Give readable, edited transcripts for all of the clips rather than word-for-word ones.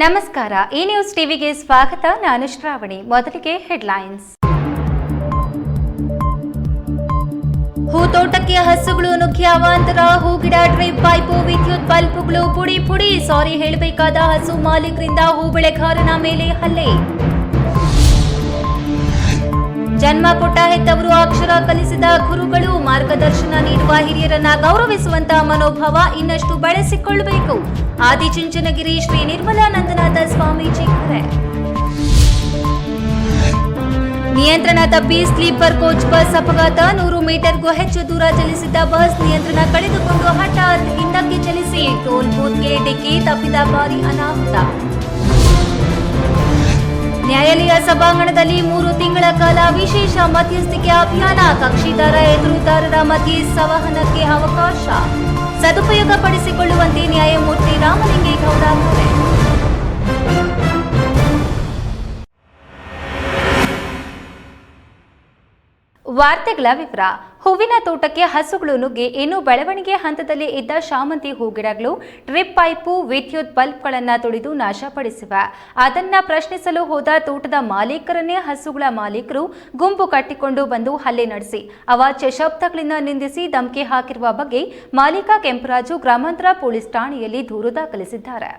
ನಮಸ್ಕಾರ, ಈ ನ್ಯೂಸ್ ಟಿವಿಗೆ ಸ್ವಾಗತ. ನಾನು ಶ್ರಾವಣಿ. ಮೊದಲಿಗೆ ಹೆಡ್ಲೈನ್ಸ್. ಹೂತೋಟಕ್ಕೆ ಹಸುಗಳು ನುಗ್ಗಿ ಅವಾಂತರ, ಹೂಗಿಡ, ಡ್ರಿಪ್ ಪೈಪು, ವಿದ್ಯುತ್ ಬಲ್ಬ್ಗಳು ಪುಡಿ ಪುಡಿ. ಸಾರಿ ಹೇಳಬೇಕಾದ ಹಸು ಮಾಲೀಕರಿಂದ ಹೂ ಬೆಳೆಗಾರನ ಮೇಲೆ ಹಲ್ಲೆ. ಜನ್ಮ ಕೊಟ್ಟ ಹೆತ್ತವರು, ಅಕ್ಷರ ಕಲಿಸಿದ ಗುರುಗಳು, ಮಾರ್ಗದರ್ಶನ ನೀಡುವ ಹಿರಿಯರನ್ನ ಗೌರವಿಸುವಂತಹ ಮನೋಭಾವ ಇನ್ನಷ್ಟು ಬೆಳೆಸಿಕೊಳ್ಳಬೇಕು. ಆದಿಚುಂಚನಗಿರಿ ಶ್ರೀ ನಿರ್ಮಲಾನಂದನಾಥ ಸ್ವಾಮೀಜಿ ಕರೆ. ನಿಯಂತ್ರಣ ತಪ್ಪಿ ಸ್ಲೀಪರ್ ಕೋಚ್ ಬಸ್ ಅಪಘಾತ. 100 ಮೀಟರ್ಗೂ ಹೆಚ್ಚು ದೂರ ಚಲಿಸಿದ್ದ ಬಸ್ ನಿಯಂತ್ರಣ ಕಳೆದುಕೊಂಡು ಹಠಾತ್ ಹಿಂದಕ್ಕೆ ಚಲಿಸಿ ಟೋಲ್ ಬೂತ್ಗೆ ಡಿಕ್ಕಿ, ತಪ್ಪಿದ ಭಾರಿ ಅನಾಹುತ. ನ್ಯಾಯಾಲಯ ಸಭಾಂಗಣದಲ್ಲಿ 3 ತಿಂಗಳ ಕಾಲ ವಿಶೇಷ ಮಧ್ಯಸ್ಥಿಕೆ ಅಭಿಯಾನ. ಕಕ್ಷಿದಾರ ಎದುರುದಾರರ ಮಧ್ಯೆ ಸಂವಹನಕ್ಕೆ ಅವಕಾಶ. ಸದುಪಯೋಗ ಪಡಿಸಿಕೊಳ್ಳುವಂತೆ ನ್ಯಾಯಮೂರ್ತಿ ರಾಮಲಿಂಗೇಗೌಡ ಕರೆ. ವಾರ್ತೆಗಳ ವಿವರ. ಹೂವಿನ ತೋಟಕ್ಕೆ ಹಸುಗಳು ನುಗ್ಗಿ ಇನ್ನೂ ಬೆಳವಣಿಗೆ ಹಂತದಲ್ಲಿ ಇದ್ದ ಶಾಮಂತಿ ಹೂಗಿಡಗಳು, ಡ್ರಿಪ್ ಪೈಪು, ವಿದ್ಯುತ್ ಬಲ್ಬ್ಗಳನ್ನು ತುಳಿದು ನಾಶಪಡಿಸಿವೆ. ಅದನ್ನ ಪ್ರಶ್ನಿಸಲು ಹೋದ ತೋಟದ ಮಾಲೀಕರನ್ನೇ ಹಸುಗಳ ಮಾಲೀಕರು ಗುಂಪು ಕಟ್ಟಿಕೊಂಡು ಬಂದು ಹಲ್ಲೆ ನಡೆಸಿ ಅವಾಚ್ಯ ಶಬ್ದಗಳಿಂದ ನಿಂದಿಸಿ ಧಮಕಿ ಹಾಕಿರುವ ಬಗ್ಗೆ ಮಾಲೀಕ ಕೆಂಪರಾಜು ಗ್ರಾಮಾಂತರ ಪೊಲೀಸ್ ಠಾಣೆಯಲ್ಲಿ ದೂರು ದಾಖಲಿಸಿದ್ದಾರೆ.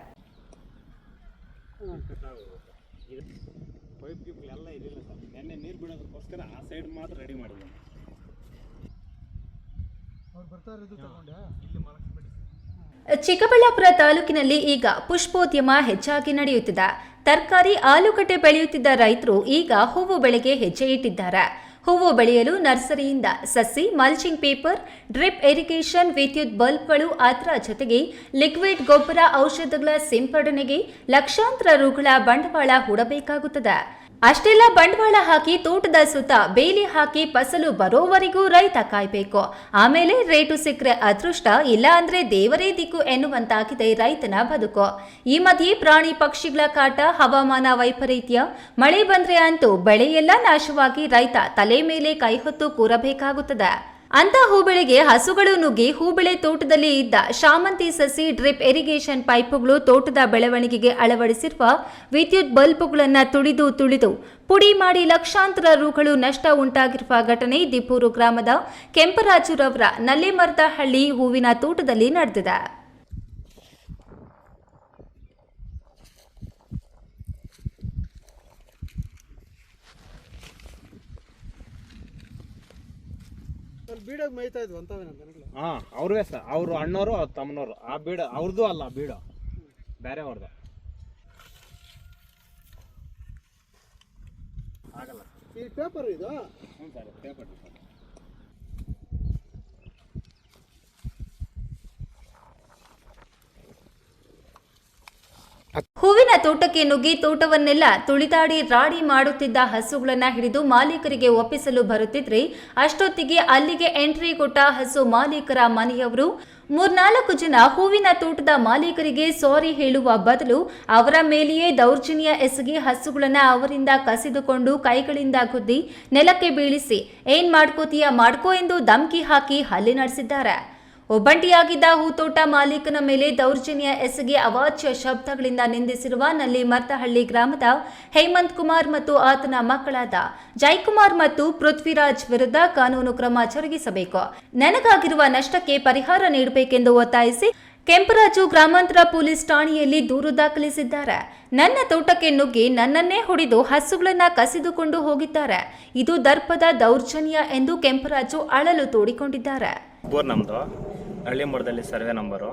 ಚಿಕ್ಕಬಳ್ಳಾಪುರ ತಾಲೂಕಿನಲ್ಲಿ ಈಗ ಪುಷ್ಪೋದ್ಯಮ ಹೆಚ್ಚಾಗಿ ನಡೆಯುತ್ತಿದೆ. ತರಕಾರಿ, ಆಲೂಗಡ್ಡೆ ಬೆಳೆಯುತ್ತಿದ್ದ ರೈತರು ಈಗ ಹೂವು ಬೆಳೆಗೆ ಹೆಜ್ಜೆ ಇಟ್ಟಿದ್ದಾರೆ. ಹೂವು ಬೆಳೆಯಲು ನರ್ಸರಿಯಿಂದ ಸಸಿ, ಮಲ್ಚಿಂಗ್ ಪೇಪರ್, ಡ್ರಿಪ್ ಇರಿಗೇಷನ್, ವಿದ್ಯುತ್ ಬಲ್ಬ್ಗಳು, ಅದರ ಜೊತೆಗೆ ಲಿಕ್ವಿಡ್ ಗೊಬ್ಬರ, ಔಷಧಗಳ ಸಿಂಪಡಣೆಗೆ ಲಕ್ಷಾಂತರ ರುಗಳ ಬಂಡವಾಳ ಹೂಡಬೇಕಾಗುತ್ತದೆ. ಅಷ್ಟೆಲ್ಲ ಬಂಡವಾಳ ಹಾಕಿ ತೋಟದ ಸುತ್ತ ಬೇಲಿ ಹಾಕಿ ಫಸಲು ಬರೋವರೆಗೂ ರೈತ ಕಾಯ್ಬೇಕು. ಆಮೇಲೆ ರೇಟು ಸಿಕ್ಕರೆ ಅದೃಷ್ಟ, ಇಲ್ಲ ಅಂದ್ರೆ ದೇವರೇ ದಿಕ್ಕು ಎನ್ನುವಂತಾಗಿದೆ ರೈತನ ಬದುಕು. ಈ ಮಧ್ಯೆ ಪ್ರಾಣಿ ಪಕ್ಷಿಗಳ ಕಾಟ, ಹವಾಮಾನ ವೈಪರೀತ್ಯ, ಮಳೆ ಬಂದ್ರೆ ಅಂತೂ ಬೆಳೆಯೆಲ್ಲ ನಾಶವಾಗಿ ರೈತ ತಲೆ ಮೇಲೆ ಕೈ ಹೊತ್ತು ಕೂರಬೇಕಾಗುತ್ತದೆ. ಅಂತ ಹೂಬೆಳೆಗೆ ಹಸುಗಳು ನುಗ್ಗಿ ಹೂಬೆಳೆ ತೋಟದಲ್ಲಿ ಇದ್ದ ಶಾಮಂತಿ ಸಸಿ, ಡ್ರಿಪ್ ಇರಿಗೇಷನ್ ಪೈಪುಗಳು, ತೋಟದ ಬೆಳವಣಿಗೆಗೆ ಅಳವಡಿಸಿರುವ ವಿದ್ಯುತ್ ಬಲ್ಬ್ಗಳನ್ನು ತುಳಿದು ಪುಡಿ ಮಾಡಿ ಲಕ್ಷಾಂತರ ರುಗಳು ನಷ್ಟ ಉಂಟಾಗಿರುವ ಘಟನೆ ದಿಪ್ಪೂರು ಗ್ರಾಮದ ಕೆಂಪರಾಜುರವರ ನಲ್ಲಿಮರದಹಳ್ಳಿ ಹೂವಿನ ತೋಟದಲ್ಲಿ ನಡೆದಿದೆ. ಅವ್ರೇ ಸರ್, ಅವ್ರು ಅಣ್ಣವರು, ಅವ್ರ ತಮ್ಮನವರು. ಆ ಬೀಡ ಅವ್ರದ್ದು ಅಲ್ಲ, ಬೀಡ ಬೇರೆ ಅವ್ರದ್ದು ಆಗಲ್ಲ. ಈ ಪೇಪರ್ ಇದು. ಹ್ಞೂ ಸರ್, ಪೇಪರ್. ಹೂವಿನ ತೋಟಕ್ಕೆ ನುಗ್ಗಿ ತೋಟವನ್ನೆಲ್ಲ ತುಳಿದಾಡಿ ರಾಡಿ ಮಾಡುತ್ತಿದ್ದ ಹಸುಗಳನ್ನು ಹಿಡಿದು ಮಾಲೀಕರಿಗೆ ಒಪ್ಪಿಸಲು ಬರುತ್ತಿದ್ರೆ ಅಷ್ಟೊತ್ತಿಗೆ ಅಲ್ಲಿಗೆ ಎಂಟ್ರಿ ಕೊಟ್ಟ ಹಸು ಮಾಲೀಕರ ಮನೆಯವರು 3-4 ಜನ ಹೂವಿನ ತೋಟದ ಮಾಲೀಕರಿಗೆ ಸಾರಿ ಹೇಳುವ ಬದಲು ಅವರ ಮೇಲೆಯೇ ದೌರ್ಜನ್ಯ ಎಸಗಿ ಹಸುಗಳನ್ನು ಅವರಿಂದ ಕಸಿದುಕೊಂಡು ಕೈಗಳಿಂದ ಗುದ್ದಿ ನೆಲಕ್ಕೆ ಬೀಳಿಸಿ ಏನ್ ಮಾಡ್ಕೋತೀಯ ಮಾಡ್ಕೋ ಎಂದು ಧಮಕಿ ಹಾಕಿ ಹಲ್ಲೆ ನಡೆಸಿದ್ದಾರೆ. ಒಬ್ಬಂಟಿಯಾಗಿದ್ದ ಹೂತೋಟ ಮಾಲೀಕನ ಮೇಲೆ ದೌರ್ಜನ್ಯ ಎಸಗಿ ಅವಾಚ್ಯ ಶಬ್ದಗಳಿಂದ ನಿಂದಿಸಿರುವ ನಲ್ಲಿಮರದಹಳ್ಳಿ ಗ್ರಾಮದ ಹೇಮಂತ್ ಕುಮಾರ್ ಮತ್ತು ಆತನ ಮಕ್ಕಳಾದ ಜೈಕುಮಾರ್ ಮತ್ತು ಪೃಥ್ವಿರಾಜ್ ವಿರುದ್ಧ ಕಾನೂನು ಕ್ರಮ ಜರುಗಿಸಬೇಕು, ನನಗಾಗಿರುವ ನಷ್ಟಕ್ಕೆ ಪರಿಹಾರ ನೀಡಬೇಕೆಂದು ಒತ್ತಾಯಿಸಿ ಕೆಂಪರಾಜು ಗ್ರಾಮಾಂತರ ಪೊಲೀಸ್ ಠಾಣೆಯಲ್ಲಿ ದೂರು ದಾಖಲಿಸಿದ್ದಾರೆ. ನನ್ನ ತೋಟಕ್ಕೆ ನುಗ್ಗಿ ನನ್ನನ್ನೇ ಹೊಡೆದು ಹಸುಗಳನ್ನ ಕಸಿದುಕೊಂಡು ಹೋಗಿದ್ದಾರೆ. ಇದು ದರ್ಪದ ದೌರ್ಜನ್ಯ ಎಂದು ಕೆಂಪರಾಜು ಅಳಲು ತೋಡಿಕೊಂಡಿದ್ದಾರೆ. ನಮ್ಮದು ಹಳ್ಳಿಮರದಲ್ಲಿ ಸರ್ವೆ ನಂಬರು.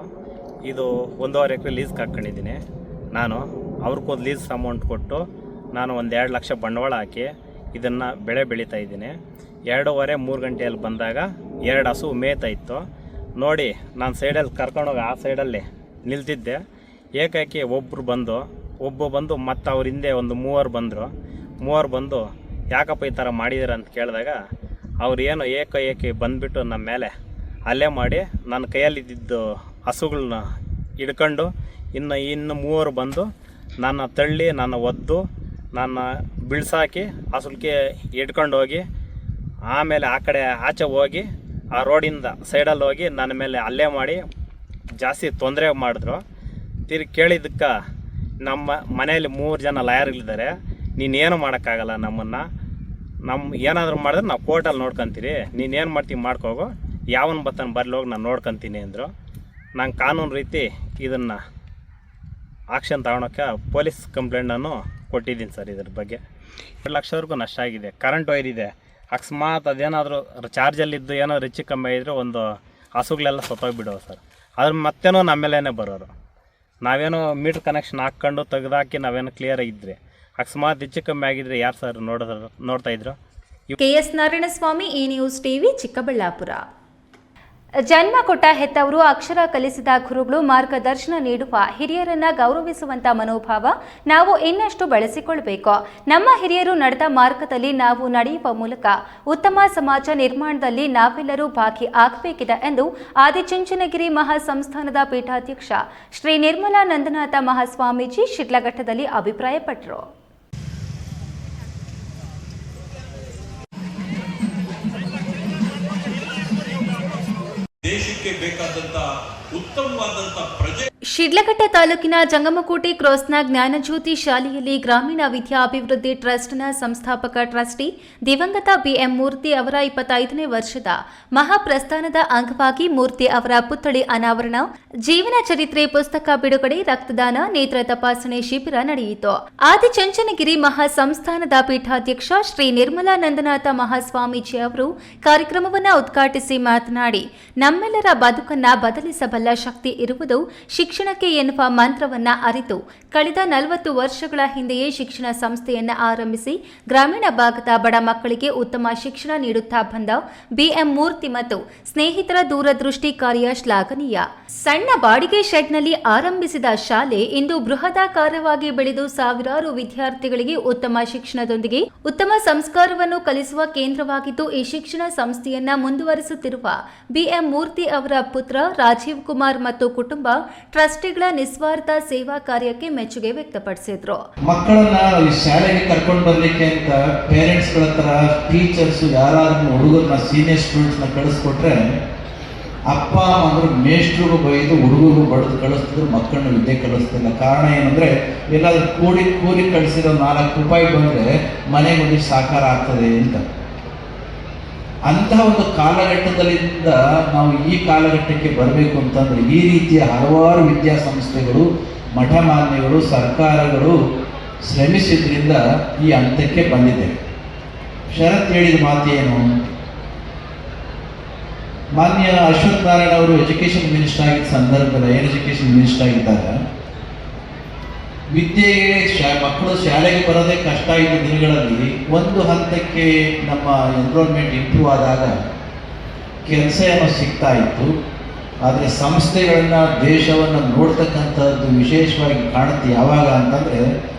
ಇದು 1.5 ಎಕರೆ ಲೀಸ್ಗೆ ಹಾಕ್ಕೊಂಡಿದ್ದೀನಿ. ನಾನು ಅವ್ರಿಗೊಂದು ಲೀಸ್ ಅಮೌಂಟ್ ಕೊಟ್ಟು ನಾನು 1-2 ಲಕ್ಷ ಬಂಡವಾಳ ಹಾಕಿ ಇದನ್ನು ಬೆಳೆ ಬೆಳೀತಾ ಇದ್ದೀನಿ. 2:30-3 ಗಂಟೆಯಲ್ಲಿ ಬಂದಾಗ 2 ಹಸು ಮೇಯ್ತಾ ಇತ್ತು. ನೋಡಿ, ನಾನು ಸೈಡಲ್ಲಿ ಕರ್ಕೊಂಡೋಗಿ ಆ ಸೈಡಲ್ಲಿ ನಿಲ್ತಿದ್ದೆ. ಏಕಾಏಕಿ ಒಬ್ಬ ಬಂದು ಮತ್ತು ಅವ್ರ ಹಿಂದೆ ಒಂದು 3 ಬಂದು ಯಾಕಪ್ಪ ಈ ಥರ ಮಾಡಿದ್ದೀರ ಅಂತ ಕೇಳಿದಾಗ ಅವ್ರು ಏನು ಏಕಾಏಕಿ ಬಂದುಬಿಟ್ಟು ನಮ್ಮ ಮೇಲೆ ಹಲ್ಲೆ ಮಾಡಿ ನನ್ನ ಕೈಯಲ್ಲಿದ್ದಿದ್ದು ಹಸುಗಳನ್ನ ಹಿಡ್ಕೊಂಡು ಇನ್ನು 3 ಬಂದು ನನ್ನ ತಳ್ಳಿ, ನನ್ನ ಒದ್ದು, ನನ್ನ ಬಿಳ್ಸಾಕಿ ಹಸುಲ್ಗೆ ಹಿಡ್ಕೊಂಡು ಹೋಗಿ ಆಮೇಲೆ ಆ ಕಡೆ ಆಚೆ ಹೋಗಿ ಆ ರೋಡಿಂದ ಸೈಡಲ್ಲಿ ಹೋಗಿ ನನ್ನ ಮೇಲೆ ಹಲ್ಲೆ ಮಾಡಿ ಜಾಸ್ತಿ ತೊಂದರೆ ಮಾಡಿದ್ರು. ತಿರುಗಿ ಕೇಳಿದ್ದಕ್ಕೆ ನಮ್ಮ ಮನೆಯಲ್ಲಿ 3 ಜನ ಲಾಯರ್ಗಳಿದ್ದಾರೆ, ನೀನೇನು ಮಾಡೋಕ್ಕಾಗಲ್ಲ, ಏನಾದರೂ ಮಾಡಿದ್ರೆ ನಾವು ಕೋರ್ಟಲ್ಲಿ ನೋಡ್ಕೊತೀರಿ, ನೀನೇನು ಮಾಡ್ತೀವಿ ಮಾಡ್ಕೋಗು, ಯಾವನು ಬರ್ತಾನೆ ಬರಲಿ ಹೋಗಿ ನಾನು ನೋಡ್ಕೊತೀನಿ ಅಂದರು. ನಾನು ಕಾನೂನು ರೀತಿ ಇದನ್ನು ಆಕ್ಷನ್ ತಗೊಳಕ್ಕೆ ಪೊಲೀಸ್ ಕಂಪ್ಲೇಂಟನ್ನು ಕೊಟ್ಟಿದ್ದೀನಿ ಸರ್. ಇದ್ರ ಬಗ್ಗೆ 2 ಲಕ್ಷವರೆಗೂ ನಷ್ಟ ಆಗಿದೆ. ಕರೆಂಟ್ ವೈರ್ ಇದೆ, ಅಕಸ್ಮಾತ್ ಅದೇನಾದರೂ ಚಾರ್ಜಲ್ಲಿದ್ದು ಏನಾದ್ರು ಹೆಚ್ಚು ಕಮ್ಮಿ ಆಗಿದ್ರೆ ಒಂದು ಹಸುಗಳೆಲ್ಲ ಸತ್ತೋಗ್ಬಿಡೋವು ಸರ್. ಅದ್ರ ಮತ್ತೇನೋ ನಮ್ಮೇಲೇ ಬರೋರು. ನಾವೇನೋ ಮೀಟ್ರ್ ಕನೆಕ್ಷನ್ ಹಾಕ್ಕೊಂಡು ತೆಗೆದಾಕಿ ನಾವೇನೋ ಕ್ಲಿಯರಾಗಿದ್ದರೆ ಅಕಸ್ಮಾತ್ ಹೆಚ್ಚು ಕಮ್ಮಿ ಆಗಿದ್ರೆ ಯಾರು ಸರ್ ನೋಡ್ತಾಯಿದ್ರು? KS ನಾರಾಯಣಸ್ವಾಮಿ, ಈ ನ್ಯೂಸ್ ಟಿವಿ, ಚಿಕ್ಕಬಳ್ಳಾಪುರ. ಜನ್ಮ ಕೊಟ್ಟ ಹೆತ್ತವರು, ಅಕ್ಷರ ಕಲಿಸಿದ ಗುರುಗಳು, ಮಾರ್ಗದರ್ಶನ ನೀಡುವ ಹಿರಿಯರನ್ನ ಗೌರವಿಸುವಂತ ಮನೋಭಾವ ನಾವು ಇನ್ನಷ್ಟು ಬೆಳೆಸಿಕೊಳ್ಳಬೇಕು. ನಮ್ಮ ಹಿರಿಯರು ನಡೆದ ಮಾರ್ಗದಲ್ಲಿ ನಾವು ನಡೆಯುವ ಮೂಲಕ ಉತ್ತಮ ಸಮಾಜ ನಿರ್ಮಾಣದಲ್ಲಿ ನಾವೆಲ್ಲರೂ ಭಾಗಿ ಆಗಬೇಕಿದೆ ಎಂದು ಆದಿಚುಂಚನಗಿರಿ ಮಹಾಸಂಸ್ಥಾನದ ಪೀಠಾಧ್ಯಕ್ಷ ಶ್ರೀ ನಿರ್ಮಲಾನಂದನಾಥ ಮಹಾಸ್ವಾಮೀಜಿ ಶಿಡ್ಲಘಟ್ಟದಲ್ಲಿ ಅಭಿಪ್ರಾಯಪಟ್ಟರು. ದೇಶಕ್ಕೆ ಬೇಕಾದಂತ ಉತ್ತಮವಾದಂತ ಪ್ರಜೆ. ಶಿಡ್ಲಘಟ್ಟ ತಾಲೂಕಿನ ಜಂಗಮಕೋಟೆ ಕ್ರಾಸ್ನ ಜ್ಞಾನಜ್ಯೋತಿ ಶಾಲೆಯಲ್ಲಿ ಗ್ರಾಮೀಣ ವಿದ್ಯಾಭಿವೃದ್ಧಿ ಟ್ರಸ್ಟ್ನ ಸಂಸ್ಥಾಪಕ ಟ್ರಸ್ಟಿ ದಿವಂಗತ BM ಮೂರ್ತಿ ಅವರ 25ನೇ ವರ್ಷದ ಮಹಾಪ್ರಸ್ಥಾನದ ಅಂಗವಾಗಿ ಮೂರ್ತಿ ಅವರ ಪುತ್ಥಳಿ ಅನಾವರಣ, ಜೀವನ ಚರಿತ್ರೆ ಪುಸ್ತಕ ಬಿಡುಗಡೆ, ರಕ್ತದಾನ, ನೇತ್ರ ತಪಾಸಣೆ ಶಿಬಿರ ನಡೆಯಿತು. ಆದಿಚುಂಚನಗಿರಿ ಮಹಾಸಂಸ್ಥಾನದ ಪೀಠಾಧ್ಯಕ್ಷ ಶ್ರೀ ನಿರ್ಮಲಾನಂದನಾಥ ಮಹಾಸ್ವಾಮೀಜಿ ಅವರು ಕಾರ್ಯಕ್ರಮವನ್ನು ಉದ್ಘಾಟಿಸಿ ಮಾತನಾಡಿ, ನಮ್ಮೆಲ್ಲರ ಬದುಕನ್ನ ಬದಲಿಸಬಲ್ಲ ಶಕ್ತಿ ಇರುವುದು ಶಿಕ್ಷಣಕ್ಕೆ ಎನ್ನುವ ಮಂತ್ರವನ್ನ ಅರಿತು ಕಳೆದ 40 ವರ್ಷಗಳ ಹಿಂದೆಯೇ ಶಿಕ್ಷಣ ಸಂಸ್ಥೆಯನ್ನ ಆರಂಭಿಸಿ ಗ್ರಾಮೀಣ ಭಾಗದ ಬಡ ಮಕ್ಕಳಿಗೆ ಉತ್ತಮ ಶಿಕ್ಷಣ ನೀಡುತ್ತಾ ಬಂದ BM ಮೂರ್ತಿ ಮತ್ತು ಸ್ನೇಹಿತರ ದೂರದೃಷ್ಟಿ ಕಾರ್ಯ ಶ್ಲಾಘನೀಯ. ಸಣ್ಣ ಬಾಡಿಗೆ ಶೆಡ್ನಲ್ಲಿ ಆರಂಭಿಸಿದ ಶಾಲೆ ಇಂದು ಬೃಹದಾಕಾರವಾಗಿ ಬೆಳೆದು ಸಾವಿರಾರು ವಿದ್ಯಾರ್ಥಿಗಳಿಗೆ ಉತ್ತಮ ಶಿಕ್ಷಣದೊಂದಿಗೆ ಉತ್ತಮ ಸಂಸ್ಕಾರವನ್ನು ಕಲಿಸುವ ಕೇಂದ್ರವಾಗಿದ್ದು, ಈ ಶಿಕ್ಷಣ ಸಂಸ್ಥೆಯನ್ನ ಮುಂದುವರಿಸುತ್ತಿರುವ BM ಮೂರ್ತಿ ಅವರ ಪುತ್ರ ರಾಜೀವ್ ಕುಮಾರ್ ಮತ್ತು ಕುಟುಂಬ ಟ್ರಸ್ಟಿಗಳ ನಿಸ್ವಾರ್ಥ ಸೇವಾ ಕಾರ್ಯಕ್ಕೆ ಮೆಚ್ಚುಗೆ ವ್ಯಕ್ತಪಡಿಸಿದ್ರು. ಮಕ್ಕಳನ್ನ ಈ ಶಾಲೆಗೆ ಕರ್ಕೊಂಡು ಬರ್ಲಿಕ್ಕೆ ಅಂತ ಪೇರೆಂಟ್ಸ್ ಗಳ ಹತ್ರ ಟೀಚರ್ಸ್ ಯಾರಾದ್ರೂ ಹುಡುಗರನ್ನ ಸೀನಿಯರ್ ಸ್ಟೂಡೆಂಟ್ಸ್ ನ ಕಳಿಸ್ಕೊಟ್ರೆ ಅಪ್ಪ ಅಮ್ಮ ಮೇಷ್ಟ್ರಿಗೂ ಬೈದು ಹುಡುಗರಿಗೂ ಬಡ್ದು ಕಳಿಸ್ತಿದ್ರು, ಮಕ್ಕಳನ್ನ ವಿದ್ಯೆ ಕಳಿಸ್ತಿಲ್ಲ. ಕಾರಣ ಏನಂದ್ರೆ ಎಲ್ಲಾದ್ರೂ ಕೂಲಿ ಕಳಿಸಿರೋ 4 ರೂಪಾಯಿ ಬಂದ್ರೆ ಮನೆಗೆ ಒಂದಿಷ್ಟು ಸಾಕಾರ ಆಗ್ತದೆ ಅಂತ. ಅಂತಹ ಒಂದು ಕಾಲಘಟ್ಟದಲ್ಲಿಂದ ನಾವು ಈ ಕಾಲಘಟ್ಟಕ್ಕೆ ಬರಬೇಕು ಅಂತಂದ್ರೆ ಈ ರೀತಿಯ ಹಲವಾರು ವಿದ್ಯಾಸಂಸ್ಥೆಗಳು, ಮಠಮಾನ್ಯಗಳು, ಸರ್ಕಾರಗಳು ಶ್ರಮಿಸಿದ್ರಿಂದ ಈ ಹಂತಕ್ಕೆ ಬಂದಿದೆ. ಶರತ್ ಹೇಳಿದ ಮಾತೇನು? ಮಾನ್ಯ ಅಶ್ವಥ್ ನಾರಾಯಣ ಅವರು ಎಜುಕೇಶನ್ ಮಿನಿಸ್ಟರ್ ಆಗಿದ್ದ ಸಂದರ್ಭದಲ್ಲಿ, ಏನ್ ಎಜುಕೇಶನ್ ಮಿನಿಸ್ಟರ್ ಆಗಿದ್ದಾಗ ವಿದ್ಯೆಗೆ ಮಕ್ಕಳು ಶಾಲೆಗೆ ಬರೋದೇ ಕಷ್ಟ ಇದ್ದ ದಿನಗಳಲ್ಲಿ ಒಂದು ಹಂತಕ್ಕೆ ನಮ್ಮ ಎನ್ರೋಲ್ಮೆಂಟ್ ಇಂಪ್ರೂವ್ ಆದಾಗ ಕೆಲಸ ಏನೋ ಸಿಗ್ತಾ ಇತ್ತು. ಆದರೆ ಸಂಸ್ಥೆಗಳನ್ನ, ದೇಶವನ್ನು ನೋಡ್ತಕ್ಕಂಥದ್ದು ವಿಶೇಷವಾಗಿ ಕಾಣುತ್ತೆ ಯಾವಾಗ ಅಂತಂದರೆ,